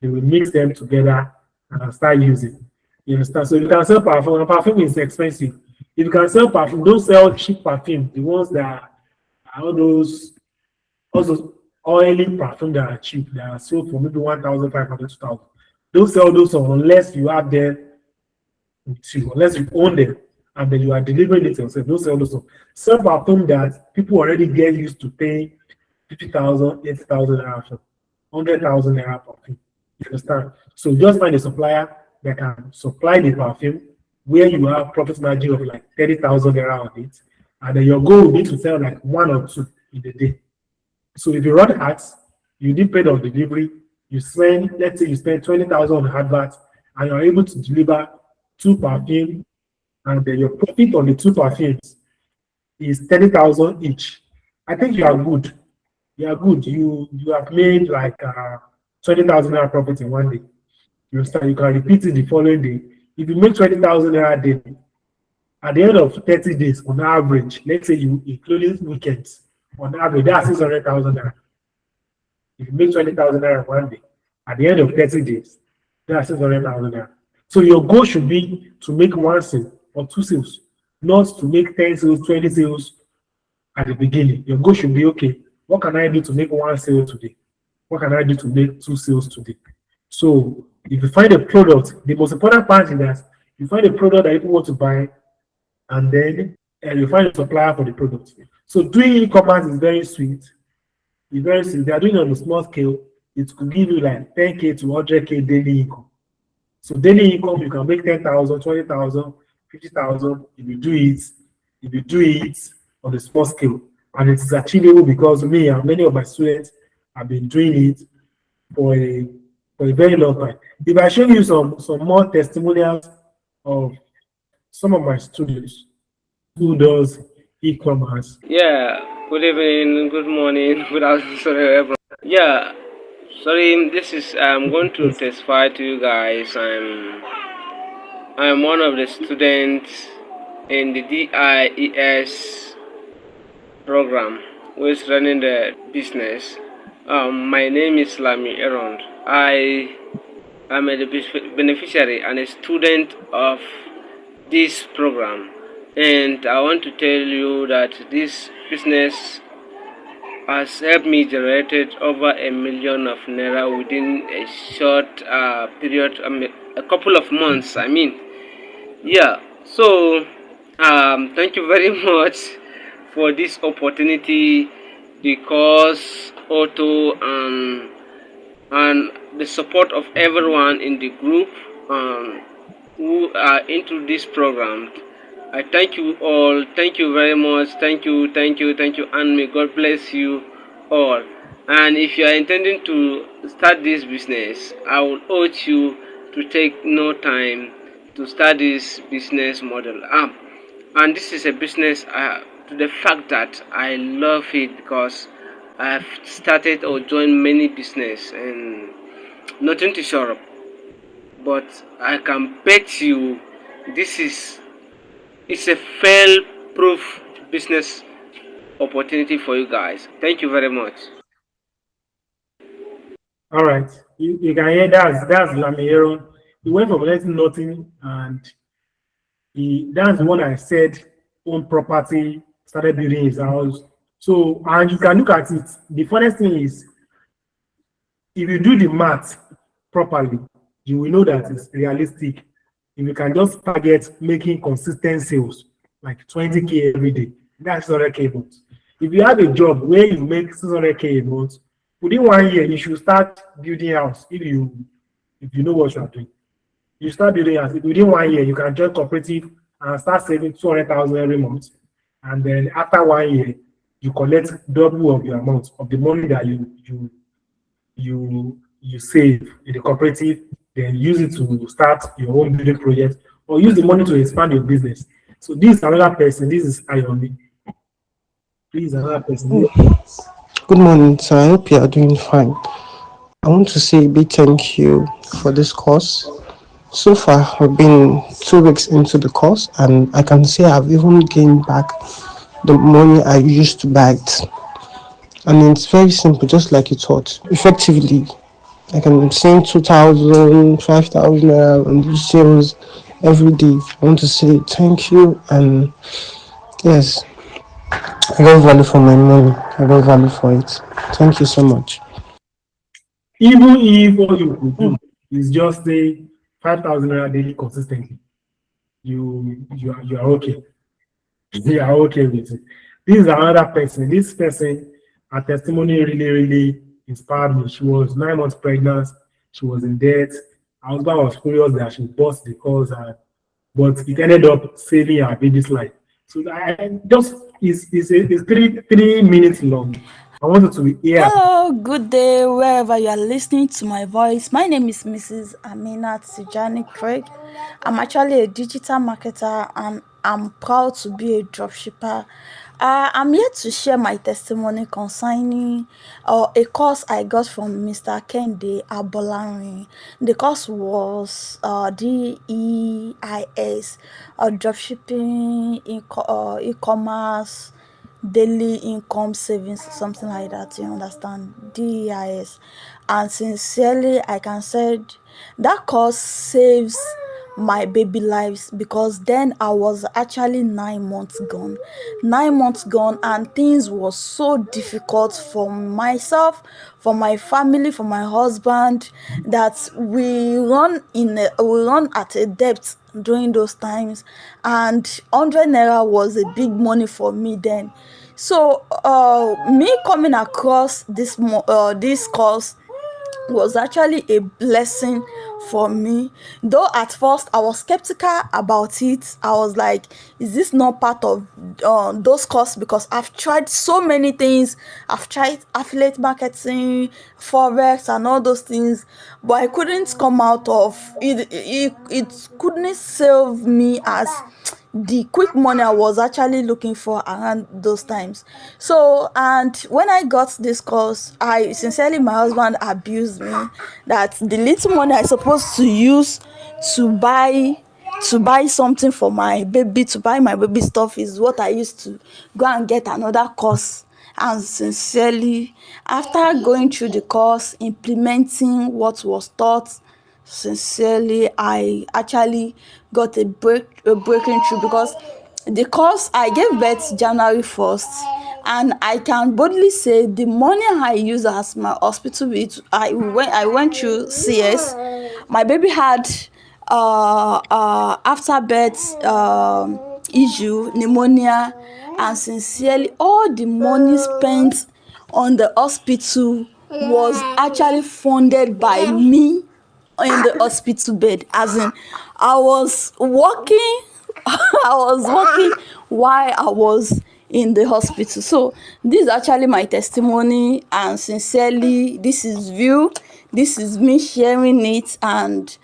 You will mix them together and start using. You understand? So you can sell perfume. Perfume is expensive. If you can sell perfume, don't sell cheap perfume. The ones that are all those also oily perfume that are cheap, that are sold for maybe 1,500 to 2,000. Don't sell those unless you have them with you, unless you own them and then you are delivering it yourself. Don't sell those. Sell perfume that people already get used to paying 50,000, 80,000 naira, 100,000 naira perfume. You understand? So just find a supplier that can supply the perfume where you have profit margin of like 30,000 naira on it, and then your goal will be to sell like 1 or 2 in a day. So if you run ads, you did pay on delivery, let's say you spend 20,000 on adverts, and you're able to deliver 2 perfumes, and then your profit on the 2 perfumes is 30,000 each. I think you are good. You are good. You have made like 20,000 naira profit in one day. You can repeat it the following day. If you make 20,000 naira daily, at the end of 30 days, on average, let's say you including weekends, on average, that's 600,000 naira. If you make 20,000 naira one day, at the end of 30 days, that's 600,000 naira. So your goal should be to make 1 sale or 2 sales, not to make 10 sales, 20 sales at the beginning. Your goal should be, okay, what can I do to make 1 sale today? What can I do to make 2 sales today? So If you find a product, the most important part is that you find a product that people want to buy, and then you find a supplier for the product. So doing e-commerce is very sweet. It's very sweet. They are doing it on a small scale. It could give you like 10K to 100K daily income. So daily income, you can make 10,000, 20,000, 50,000 if you do it on a small scale. And it is achievable because me and many of my students have been doing it for a very long time. If I show you some more testimonials of some of my students who does e-commerce. Yeah, good evening, good morning, good afternoon, sorry, everyone. Yeah, sorry, this is, I'm going to testify to you guys. I'm one of the students in the DIES program who is running the business. My name is Lami Erond. I am a beneficiary and a student of this program, and I want to tell you that this business has helped me generated over $1 million of naira within a short period, a couple of months. I mean, yeah. So, thank you very much for this opportunity, because Otto and the support of everyone in the group who are into this program. I thank you all. Thank you very much. Thank you, thank you, thank you, and may God bless you all. And if you are intending to start this business, I will urge you to take no time to start this business model. And this is a business to the fact that I love it, because I've started or joined many business and nothing to show up. But I can bet you it's a fail-proof business opportunity for you guys. Thank you very much. All right, you can hear that's Lamiero. He went from letting nothing, and that's the one I said own property, started building his house. So, and you can look at it. The funniest thing is, if you do the math properly, you will know that it's realistic. If you can just target making consistent sales, like 20K every day, that's 600K a month. If you have a job where you make 600K a month, within 1 year, you should start building house if you know what you are doing. You start building house. Within 1 year, you can join cooperative and start saving 200,000 every month. And then after 1 year, you collect double of your amount of the money that you save in the cooperative, then use it to start your own building project, or use the money to expand your business. So this is another person. This is Ayomi. This is another person. Good morning, sir. I hope you are doing fine. I want to say a big thank you for this course. So far, we've been 2 weeks into the course, and I can say I've even gained back the money I used to buy it. And it's very simple, just like you thought. Effectively, I can send 2,000, 5,000 naira on these sales every day. I want to say thank you, and yes, I got value for my money. I got value for it. Thank you so much. Even if all you could do is just say 5,000 naira daily consistently, you are okay. You are okay with it. This is another person. This person, her testimony really inspired me. She was 9 months pregnant. She was in debt. Her husband was furious that she bought the cause, but it ended up saving her baby's life. So I just it's 3 minutes long. I wanted to hear. Hello, good day, wherever you are listening to my voice. My name is Mrs. Aminat Sijani Craig. I'm actually a digital marketer, and I'm proud to be a dropshipper. I'm here to share my testimony concerning a course I got from Mr. Kende Abolari. The course was DEIS, dropshipping, e-commerce, daily income savings, something like that, you understand, DEIS. And sincerely, I can say that course saves my baby lives, because then I was actually 9 months gone. 9 months gone, and things was so difficult for myself, for my family, for my husband, that we run at a depth during those times, and 100 naira was a big money for me then. So me coming across this course was actually a blessing for me. Though at first I was skeptical about it. I was like, is this not part of those courses? Because I've tried so many things. I've tried affiliate marketing, forex, and all those things, but I couldn't come out of it. It couldn't save me as the quick money I was actually looking for around those times. So, and when I got this course, I sincerely, my husband abused me that the little money I supposed to use to buy something for my baby, to buy my baby stuff, is what I used to go and get another course. And sincerely, after going through the course, implementing what was taught, sincerely, I actually got a breaking through, because the course, I gave birth January 1st, and I can boldly say the money I use as my hospital bill, I went through CS. My baby had after birth issue, pneumonia, and sincerely, all the money spent on the hospital was actually funded by me in the hospital bed. As in, I was working I was working while I was in the hospital. So this is actually my testimony, and sincerely, this is me sharing it, and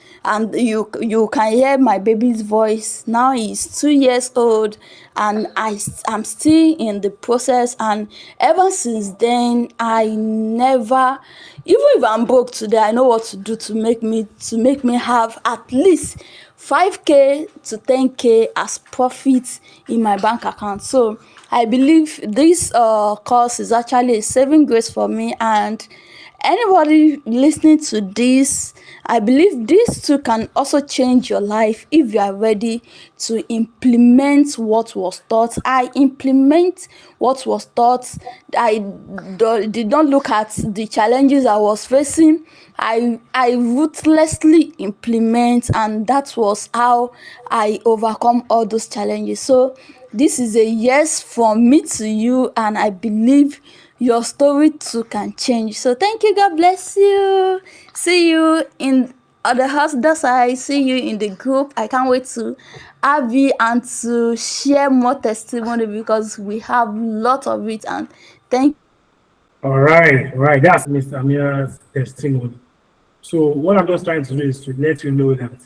you can hear my baby's voice. Now he's 2 years old, and I'm still in the process, and ever since then, I never, even if I'm broke today, I know what to do to make me have at least 5k to 10k as profit in my bank account. So I believe this course is actually a saving grace for me, and anybody listening to this, I believe this too can also change your life if you are ready to implement what was taught. I implement what was taught. I did not look at the challenges I was facing. I ruthlessly implement, and that was how I overcome all those challenges. So this is a yes from me to you, and I believe your story too can change. So thank you. God bless you. See you in other house. That's I see you in the group. I can't wait to have you and to share more testimony, because we have a lot of it. And thank. All right. That's Mr. Amina's testimony. So what I'm just trying to do is to let you know that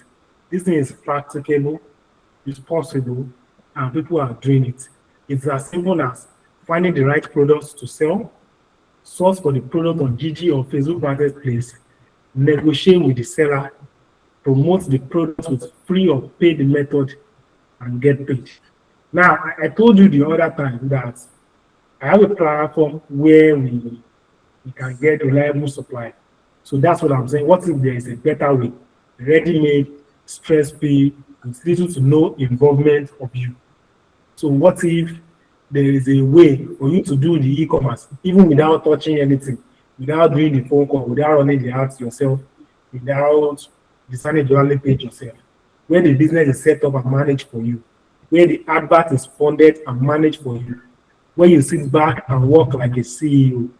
this thing is practicable, it's possible, and people are doing it. It's as simple as finding the right products to sell, source for the product on Gigi or Facebook Marketplace, negotiate with the seller, promote the product with free or paid method, and get paid. Now, I told you the other time that I have a platform where we can get reliable supply. So that's what I'm saying. What if there is a better way, ready-made, stress-free, with little to no involvement of you? So what if there is a way for you to do the e-commerce even without touching anything, without doing the phone call, without running the ads yourself, without designing the landing page yourself, where the business is set up and managed for you, where the advert is funded and managed for you, where you sit back and work like a CEO?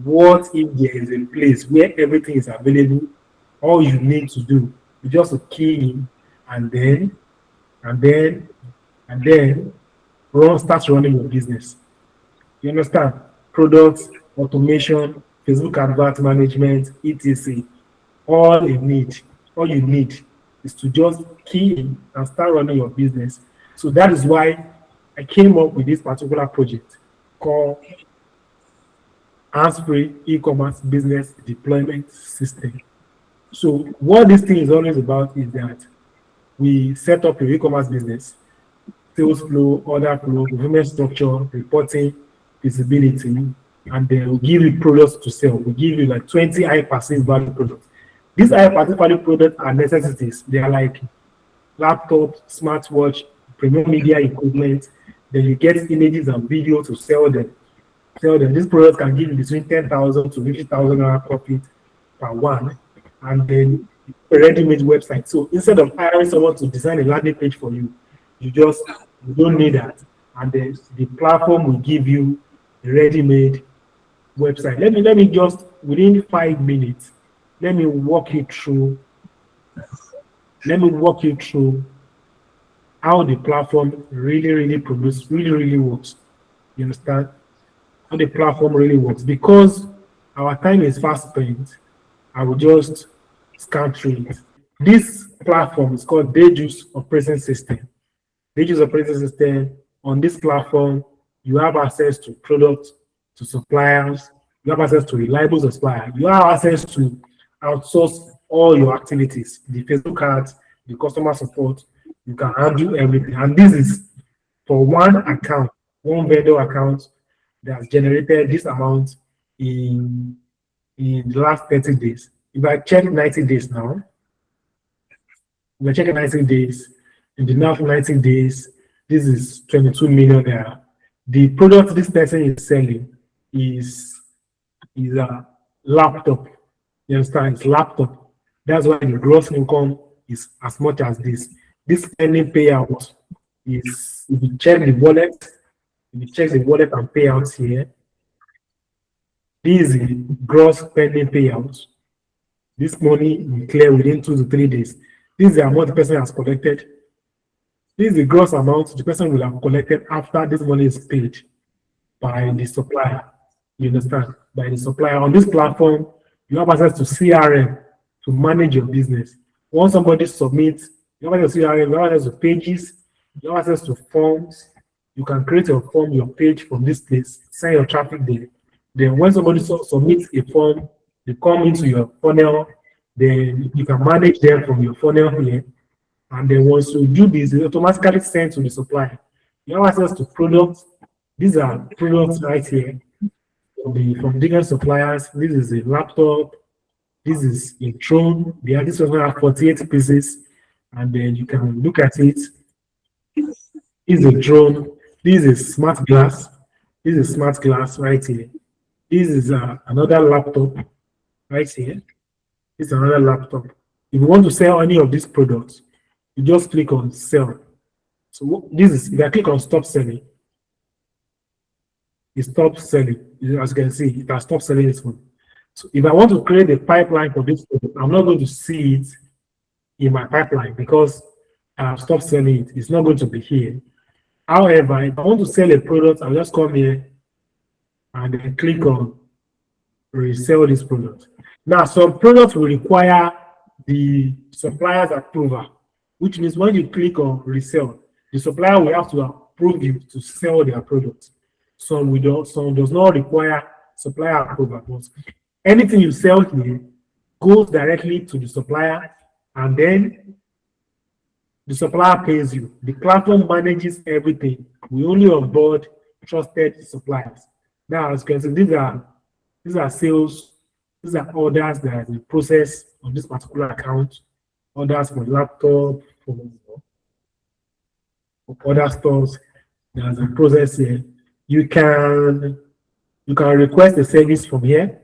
What if there is a place where everything is available? All you need to do is just to key in, and then start running your business. You understand? Products, automation, Facebook advert management, etc. All you need is to just key in and start running your business. So that is why I came up with this particular project called Hands-Free E-commerce Business Deployment System. So what this thing is always about is that we set up your e-commerce business, sales flow, order flow, fulfillment structure, reporting, visibility, and then we'll give you products to sell. We'll give you like 20 high passive value products. These high passive value products are necessities. They are like laptop, smartwatch, premium media equipment. Then you get images and video to sell them. This product can give you between 10,000 to 50,000 naira profit per one, and then a ready-made website. So instead of hiring someone to design a landing page for you, you don't need that, and then the platform will give you a ready-made website. Let me just within 5 minutes, let me walk you through how the platform really works. You understand? How the platform really works. Because our time is fast spent, I will just scan through it. This platform is called Dayjuice Operating System. Dayjuice Operating System, on this platform, you have access to products, to suppliers, you have access to reliable suppliers, you have access to outsource all your activities, the Facebook ads, the customer support, you can handle everything. And this is for one account, one vendor account that has generated this amount in the last 30 days. If I check 90 days now, if I check 90 days, in the last 90 days, this is 22 million naira. The product this person is selling is a laptop. You understand? It's laptop. That's why the gross income is as much as this. This spending payout is, if you check the wallet, and payouts here, this is the gross spending payouts. This money will clear within 2 to 3 days. This is the amount the person has collected. This is the gross amount the person will have collected after this money is paid by the supplier. You understand? By the supplier. On this platform, you have access to CRM to manage your business. Once somebody submits, you have access to CRM, you have access to pages, you have access to forms. You can create your form, your page from this place, send your traffic there. Then when somebody submits a form, they come into your funnel, then you can manage them from your funnel here. And then once you do this, it automatically sent to the supplier. You have access to products. These are products right here from different suppliers. This is a laptop. This is a drone. This one has 48 pieces. And then you can look at it. This is a drone. This is smart glass. This is smart glass right here. This is another laptop right here. This is another laptop. If you want to sell any of these products, you just click on sell. So this is, if I click on stop selling, it stops selling. As you can see, it has stopped selling this one. So if I want to create a pipeline for this product, I'm not going to see it in my pipeline because I have stopped selling it. It's not going to be here. However, if I want to sell a product, I'll just come here and then click on resell this product. Now, some products will require the supplier's approval, which means when you click on resell, the supplier will have to approve you to sell their product. Some does not require supplier approval. But anything you sell here goes directly to the supplier, and then the supplier pays you. The platform manages everything. We only onboard trusted suppliers. Now, as you can see, these are sales, these are orders that are in process on this particular account. Orders for laptop, for other stores that are in process here. You can request a service from here.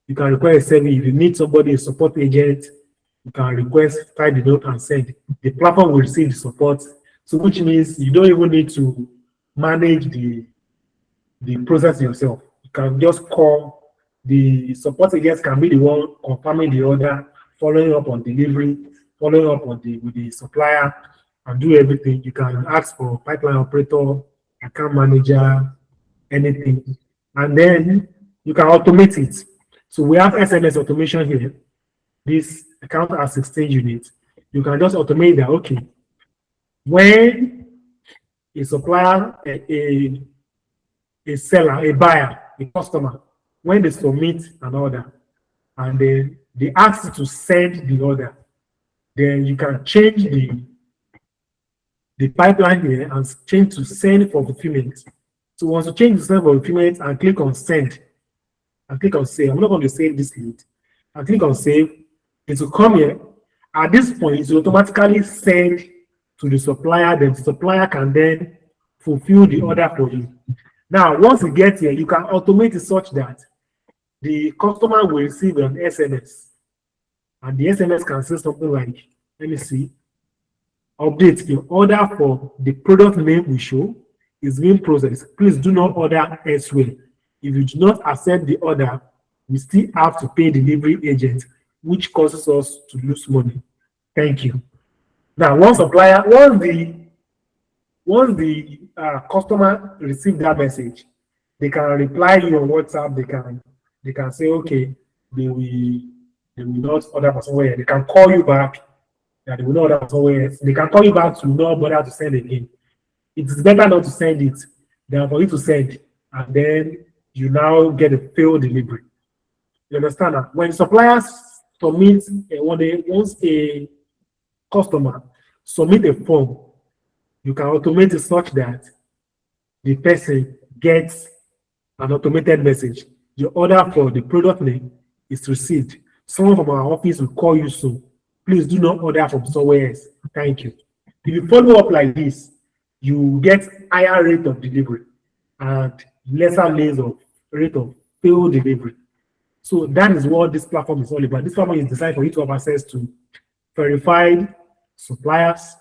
You can request a service if you need somebody, a support agent. You can request, type the note and send. The platform will receive the support. So which means you don't even need to manage the process yourself. You can just call. The support agents can be the one confirming the order, following up on delivery, following up on with the supplier, and do everything. You can ask for pipeline operator, account manager, anything, and then you can automate it. So we have SMS automation here. This account has 16 units. You can just automate that. Okay, when a supplier, a seller, a buyer, a customer, when they submit an order and then they ask you to send the order, then you can change the pipeline here and change to send for fulfillment. So once you change to send for fulfillment and click on send and click on save, I'm not going to save this lead, and click on save, it will come here. At this point, it will automatically send to the supplier, then the supplier can then fulfill the order for you. Now, once you get here, you can automate it such that the customer will receive an SMS, and the SMS can say something like, let me see, update, your order for the product name we show is being processed. Please do not order elsewhere. If you do not accept the order, we still have to pay delivery agent, which causes us to lose money. Thank you. Now, once the customer receives that message, they can reply you on WhatsApp. They can say, okay, they will not order for somewhere. They can call you back that they will not order for somewhere else. They can call you back to not bother to send again. It is better not to send it than for you to send, and then you now get a failed delivery. You understand that? When suppliers submit, once a customer submit a form, you can automate it such that the person gets an automated message. Your order for the product name is received. Someone from our office will call you soon. Please do not order from somewhere else. Thank you. If you follow up like this, you get higher rate of delivery and lesser rate of failed delivery. So that is what this platform is all about. This platform is designed for you to have access to verified suppliers,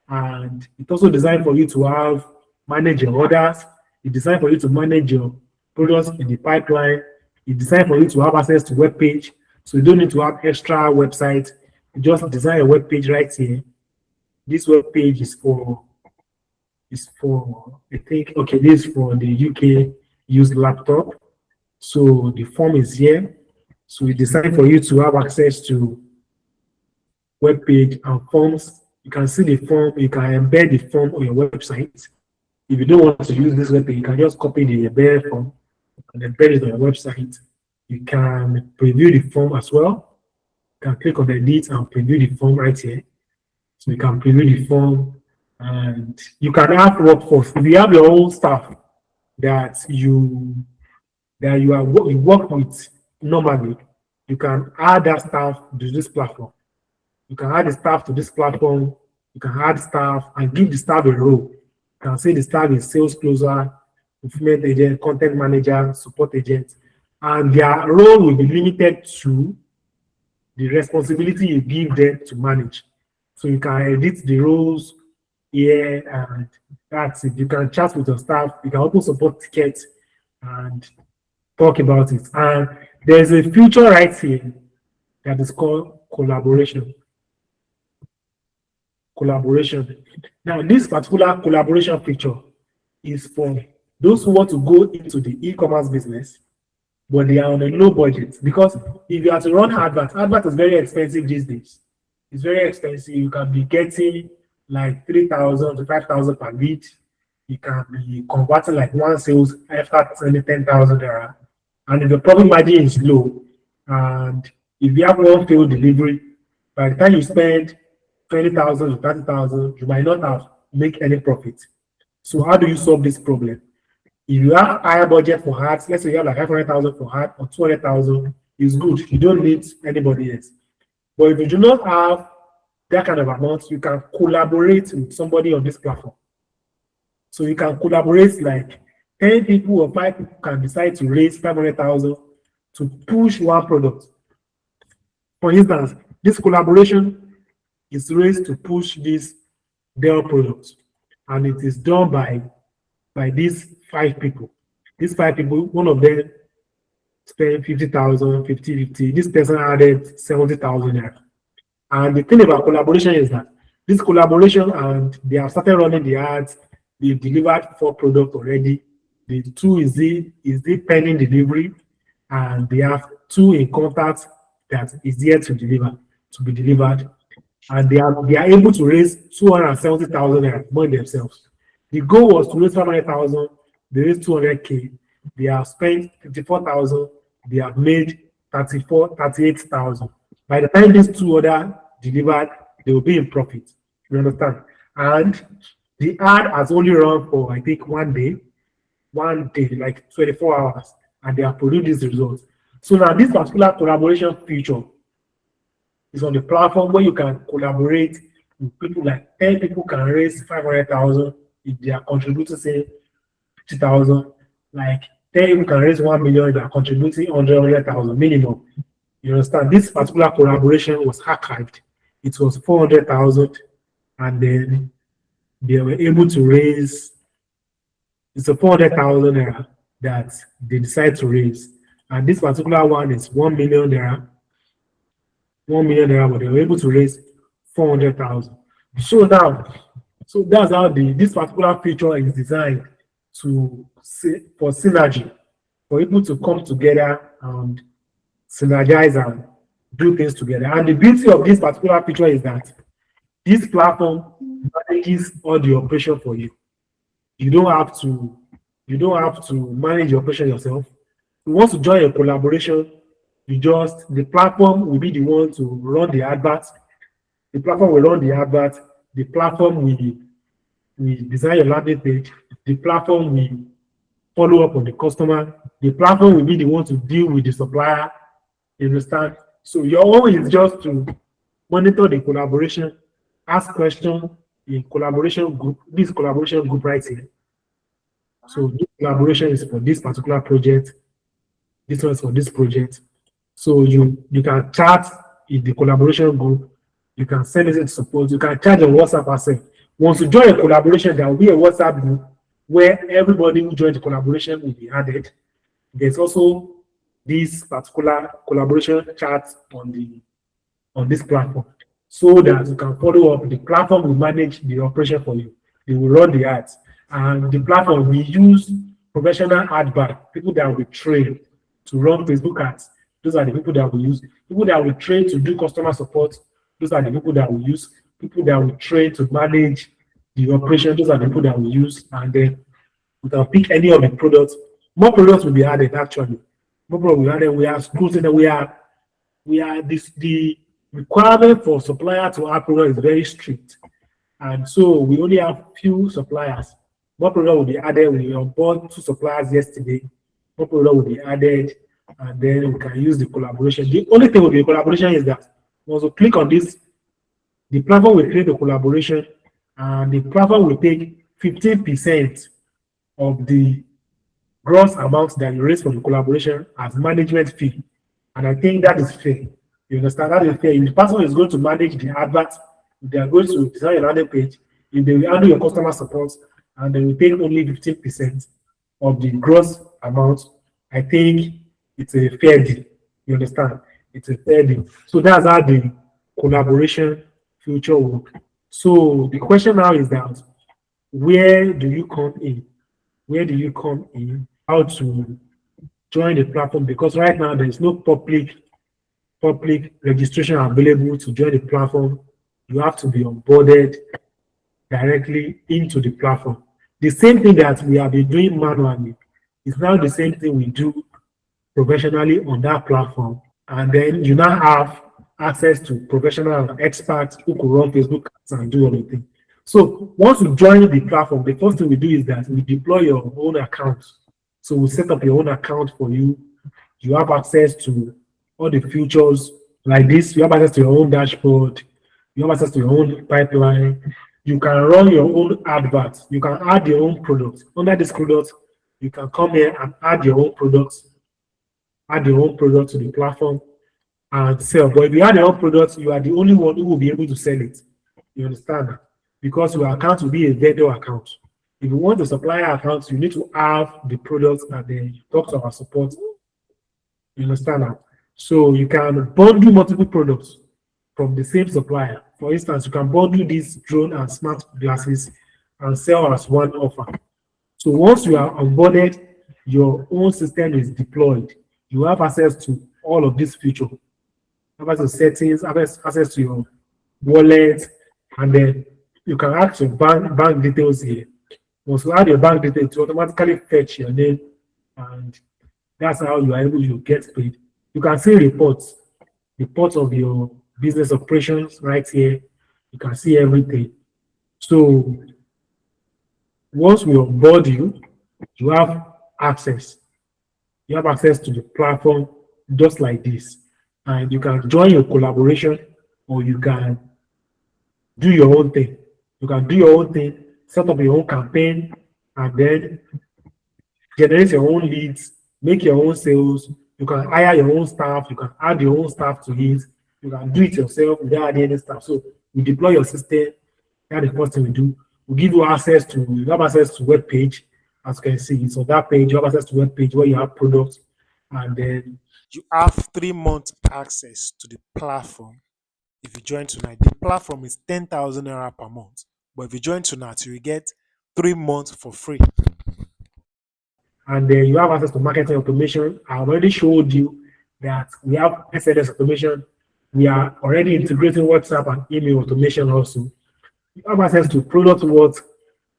and it's also designed for you to have manage your orders. It's designed for you to manage your products in the pipeline. It's designed for you to have access to web page, so you don't need to have extra website. You just design a web page right here. This web page is for I think, okay, this is for the UK used laptop. So the form is here. So it's designed for you to have access to web page and forms. You can see the form. You can embed the form on your website. If you don't want to use this web page, you can just copy the embedded form and embed it on your website. You can preview the form as well. You can click on the edit and preview the form right here. So you can preview the form, and you can have workforce. If you have your own staff that you work with normally, you can add that staff to this platform. You can add the staff to this platform. You can add staff and give the staff a role. You can say the staff is sales closer, fulfillment agent, content manager, support agent, and their role will be limited to the responsibility you give them to manage. So you can edit the roles here, and that's it. You can chat with your staff. You can open support tickets and talk about it. And there's a feature right here that is called collaboration. Now, this particular collaboration feature is for those who want to go into the e-commerce business, but they are on a low budget. Because if you have to run advert is very expensive these days. It's very expensive. You can be getting like 3,000 to 5,000 per lead. You can be converting like one sales after spending 10,000 naira. And if the profit margin is low, and if you have one failed delivery, by the time you spend 20,000 to 30,000, you might not have make any profit. So how do you solve this problem? If you have higher budget for ads, let's say you have like 500,000 for ads or 200,000, is good. You don't need anybody else. But if you do not have that kind of amount, you can collaborate with somebody on this platform. So you can collaborate, like 10 people or 5 people can decide to raise 500,000 to push one product. For instance, this collaboration is raised to push this Dell product, and it is done by these 5 people. These 5 people, one of them spent 50,000, 50. This person added 70,000. And the thing about collaboration is that this collaboration, and they have started running the ads. They've delivered 4 products already. The 2 is the pending delivery, and they have 2 in contact that is yet to be delivered. And they are able to raise 270,000 more themselves. The goal was to raise 500,000. They raised 200K. They have spent 54,000. They have made 38,000. By the time these 2 orders delivered, they will be in profit. You understand? And the ad has only run for, I think, one day, like 24 hours, and they have produced these results. So now this particular collaboration feature is on the platform where you can collaborate People like 10 people can raise 500,000 if they are contributing, say 50,000. Like 10 people can raise 1 million if they are contributing 100,000 minimum. You understand? This particular collaboration was archived. It was 400,000, and then they were able to raise. It's a 400,000 naira that they decide to raise, and this particular one is 1 million naira. 1 million naira, but they were able to raise 400,000. So that's how this particular feature is designed for synergy, for people to come together and synergize and do things together. And the beauty of this particular feature is that this platform manages all the operation for you. You don't have to manage your operation yourself. If you want to join a collaboration, the platform will be the one to run the adverts. The platform will run the advert. The platform will design your landing page. The platform will follow up on the customer. The platform will be the one to deal with the supplier. You understand? So your own is just to monitor the collaboration, ask questions in collaboration group. This collaboration group right here. So this collaboration is for this particular project. This one is for this project. So you can chat in the collaboration group. You can send message support. You can chat on WhatsApp as well. Once you join a collaboration, there will be a WhatsApp group where everybody who joined the collaboration will be added. There's also this particular collaboration chat on this platform, so that you can follow up. The platform will manage the operation for you. They will run the ads, and the platform will use professional ad buyer, people that will be trained to run Facebook ads. Those are the people that will use. People that will train to do customer support. Those are the people that will use. People that will train to manage the operation. Those are the people that will use. And then we can pick any of the products. More products will be added actually. More products will be added. We are scrutiny. The requirement for supplier to add product is very strict. And so we only have few suppliers. More product will be added. We onboard 2 suppliers yesterday. More product will be added. And then we can use the collaboration. The only thing with the collaboration is that once you click on this, the platform will create a collaboration, and the platform will take 15% of the gross amount that you raise for the collaboration as management fee. And I think that is fair. You understand? That is fair. If the person is going to manage the advert, they are going to design your landing page, if they will handle your customer support, and they will take only 15% of the gross amount, I think it's a fair deal. You understand? It's a fair deal. So that's how the collaboration feature work. So the question now is that where do you come in? Where do you come in? How to join the platform? Because right now there is no public registration available to join the platform. You have to be onboarded directly into the platform. The same thing that we have been doing manually is now the same thing we do professionally on that platform. And then you now have access to professional experts who could run Facebook ads and do everything. So once you join the platform, the first thing we do is that we deploy your own account. So we set up your own account for you. You have access to all the features like this. You have access to your own dashboard. You have access to your own pipeline. You can run your own adverts. You can add your own products. Under this product, you can come here and add your own products. Add your own product to the platform and sell. But if you add your own product, you are the only one who will be able to sell it. You understand? Because your account will be a vendor account. If you want a supplier account, you need to have the products and then you talk to our support. You understand that? So you can bundle multiple products from the same supplier. For instance, you can bundle these drone and smart glasses and sell as one offer. So once you are onboarded, your own system is deployed. You have access to all of these features. You have access to settings, access to your wallet, and then you can add your bank details here. Once you add your bank details, to automatically fetch your name, and that's how you are able to get paid. You can see reports of your business operations right here. You can see everything. So once we onboard you, you have access. You have access to the platform just like this. And you can join your collaboration, or you can do your own thing. You can do your own thing, set up your own campaign, and then generate your own leads, make your own sales. You can hire your own staff. You can add your own staff to it. You can do it yourself without adding any staff. So you deploy your system. That's the first thing we do. We give you access to, you have access to web page, as you can see. So that page, you have access to web page where you have products, and then You have 3 months access to the platform if you join tonight. The platform is 10,000 naira per month. But if you join tonight, you will get 3 months for free. and then you have access to marketing automation. I already showed you that we have SNS automation. We are already integrating WhatsApp and email automation also. You have access to product worth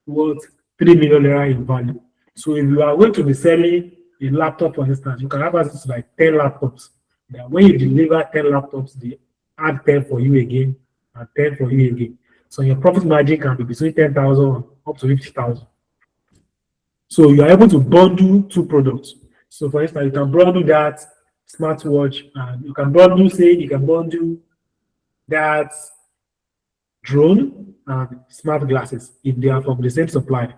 3 million naira in value. So if you are going to be selling a laptop, for instance, you can have access to like 10 laptops. That when you deliver 10 laptops, they add 10 for you again and 10 for you again. So your profit margin can be between 10,000 up to 50,000. So you are able to bundle 2 products. So for instance, you can bundle that smartwatch, and you can bundle that drone and smart glasses if they are from the same supplier.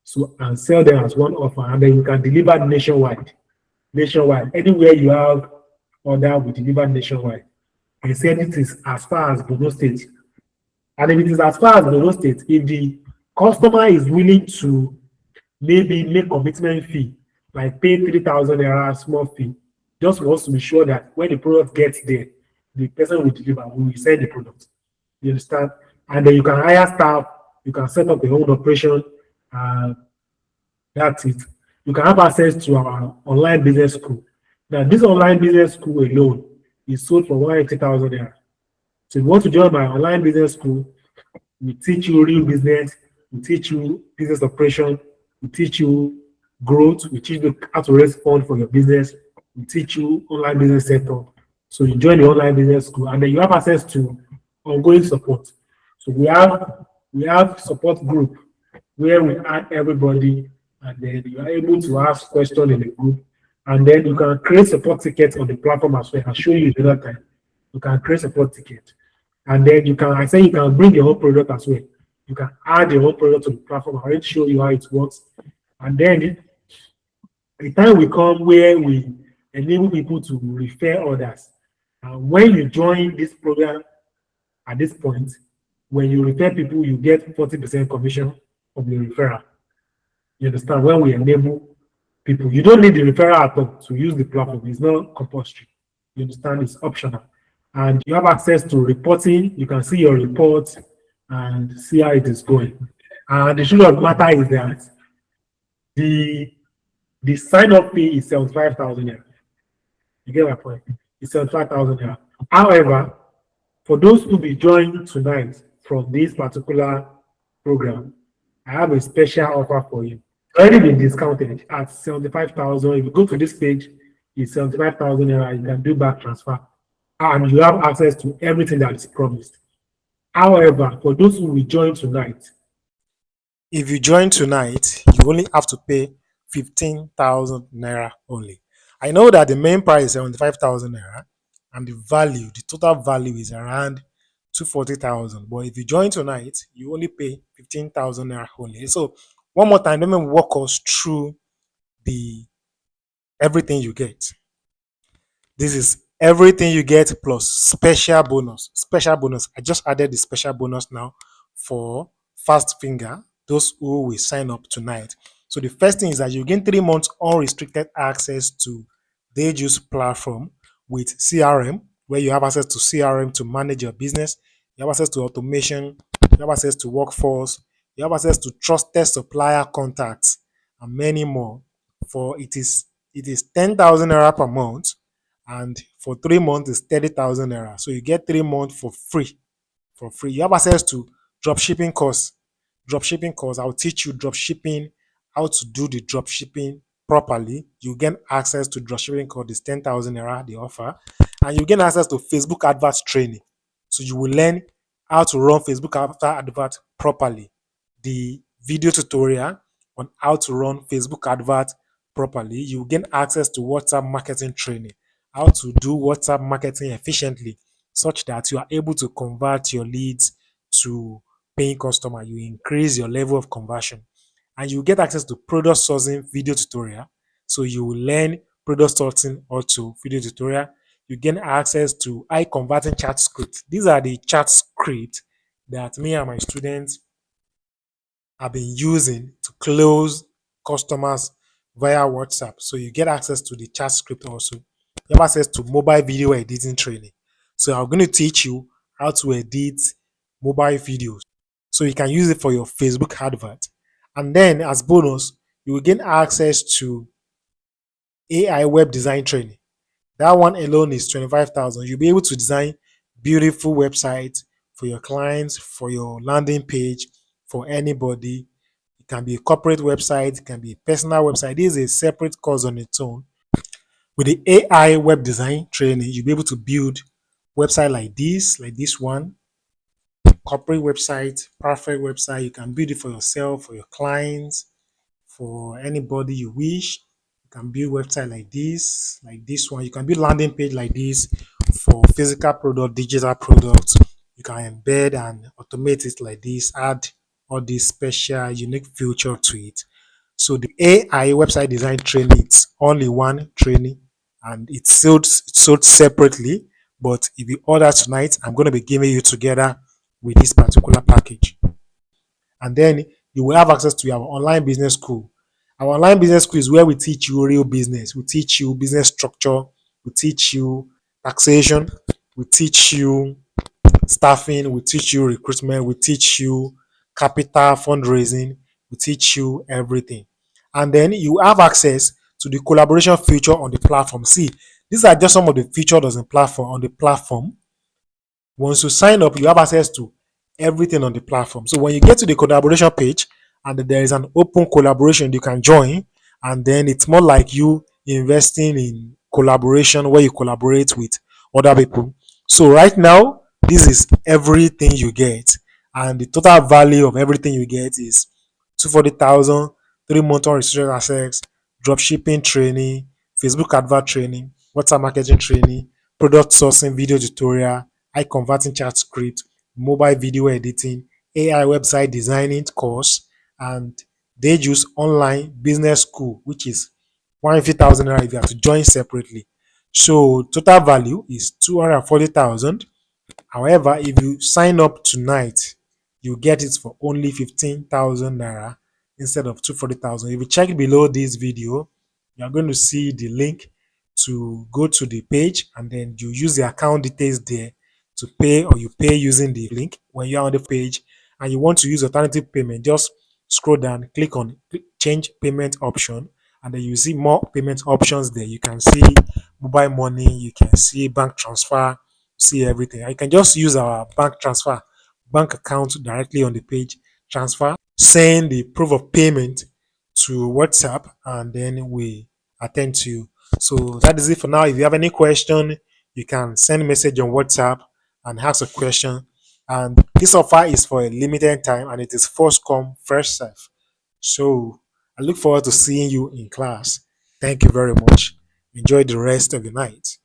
So and sell them as one offer, and then you can deliver nationwide. Anywhere you have order, we deliver nationwide. I said it is as far as Borno State. And if it is as far as Borno State, if the customer is willing to maybe make commitment fee, like pay 3,000 naira small fee, just wants to be sure that when the product gets there, the person will deliver, we will send the product. You understand? And then you can hire staff, you can set up your own operation, and that's it. You can have access to our online business school. Now, this online business school alone is sold for 180,000 naira. So if you want to join my online business school, we teach you real business, we teach you business operation, we teach you growth, we teach you how to raise funds for your business, we teach you online business setup. So you join the online business school, and then you have access to ongoing support. So we have support group where we add everybody, and then you are able to ask questions in the group, and then you can create support tickets on the platform as well. I'll show you the other time. You can create support ticket, and then you can bring your own product as well. You can add your own product to the platform. I already show you how it works, and then the time will come where we enable people to refer others. And when you join this program at this point, when you refer people, you get 40% commission of the referral. You understand? When we enable people, you don't need the referral at all to use the platform. It's not compulsory. You understand? It's optional. And you have access to reporting. You can see your reports and see how it is going. And the truth of the matter is that the sign-up fee is 75,000 naira. You get my point? It's 75,000 naira. However, for those who be joined tonight from this particular program, I have a special offer for you. It's already been discounted at 75,000. If you go to this page, it's 75,000 naira. You can do back transfer, and you have access to everything that is promised. However, for those who will join tonight, If you join tonight, you only have to pay 15,000 naira only. I know that the main price is 75,000 naira, and the total value is around 240,000. But if you join tonight, you only pay 15,000 naira only. So one more time, let me walk us through the everything you get. This is everything you get plus special bonus. Special bonus. I just added the special bonus now for Fast Finger, those who will sign up tonight. So the first thing is that you gain 3 months unrestricted access to Juice platform with CRM, where you have access to CRM to manage your business. You have access to automation. You have access to workforce. You have access to trusted supplier contacts and many more. For it is 10,000 naira per month, and for 3 months is 30,000 naira. So you get 3 months for free. For free, you have access to dropshipping course. I'll teach you dropshipping, how to do the dropshipping properly. You gain access to dropshipping course, is 10,000 naira they offer, and you gain access to Facebook adverts training. So you will learn how to run Facebook advert properly. The video tutorial on how to run Facebook advert properly. You gain access to WhatsApp marketing training, how to do WhatsApp marketing efficiently, such that you are able to convert your leads to paying customer, you increase your level of conversion, and you get access to product sourcing video tutorial. So you will learn product sourcing also video tutorial. You gain access to high converting chat scripts. These are the chat scripts that me and my students have been using to close customers via WhatsApp. So you get access to the chat script also. You have access to mobile video editing training. So I'm going to teach you how to edit mobile videos. So you can use it for your Facebook advert. And then as bonus, you will gain access to AI web design training. That one alone is 25,000. You'll be able to design beautiful websites for your clients, for your landing page, for anybody. It can be a corporate website, it can be a personal website. This is a separate course on its own. With the AI web design training, you'll be able to build website like this one, corporate website, perfect website. You can build it for yourself, for your clients, for anybody you wish. You can build website like this one. You can build landing page like this for physical product, digital products. You can embed and automate it like this, add all these special unique feature to it. So the AI website design training, it's only one training and it's sold separately. But if you order tonight, I'm going to be giving you together with this particular package. And then you will have access to our online business school. Our online business school is where we teach you real business. We teach you business structure. We teach you taxation. We teach you staffing. We teach you recruitment. We teach you capital fundraising. We teach you everything. And then you have access to the collaboration feature on the platform. See, these are just some of the features on the platform. Once you sign up, you have access to everything on the platform. So when you get to the collaboration page and there is an open collaboration, you can join, and then it's more like you investing in collaboration where you collaborate with other people. So right now, this is everything you get, and the total value of everything you get is 240,000, 3 month restricted access, dropshipping training, Facebook advert training, WhatsApp marketing training, product sourcing video tutorial, high converting chat script, mobile video editing, AI website designing course, and they use online business school, which is 150,000 naira if you have to join separately. So total value is 240,000. However, if you sign up tonight, you get it for only 15,000 naira instead of 240,000. If you check below this video, you are going to see the link to go to the page, and then you use the account details there to pay, or you pay using the link. When you are on the page and you want to use alternative payment, just scroll down, click on change payment option, and then you see more payment options there. You can see mobile money, you can see bank transfer, see everything. And you can just use our bank account directly on the page, transfer, send the proof of payment to WhatsApp, and then we attend to you. So that is it for now. If you have any question, you can send a message on WhatsApp and ask a question. And this offer is for a limited time, and it is first come, first serve. So I look forward to seeing you in class. Thank you very much. Enjoy the rest of the night.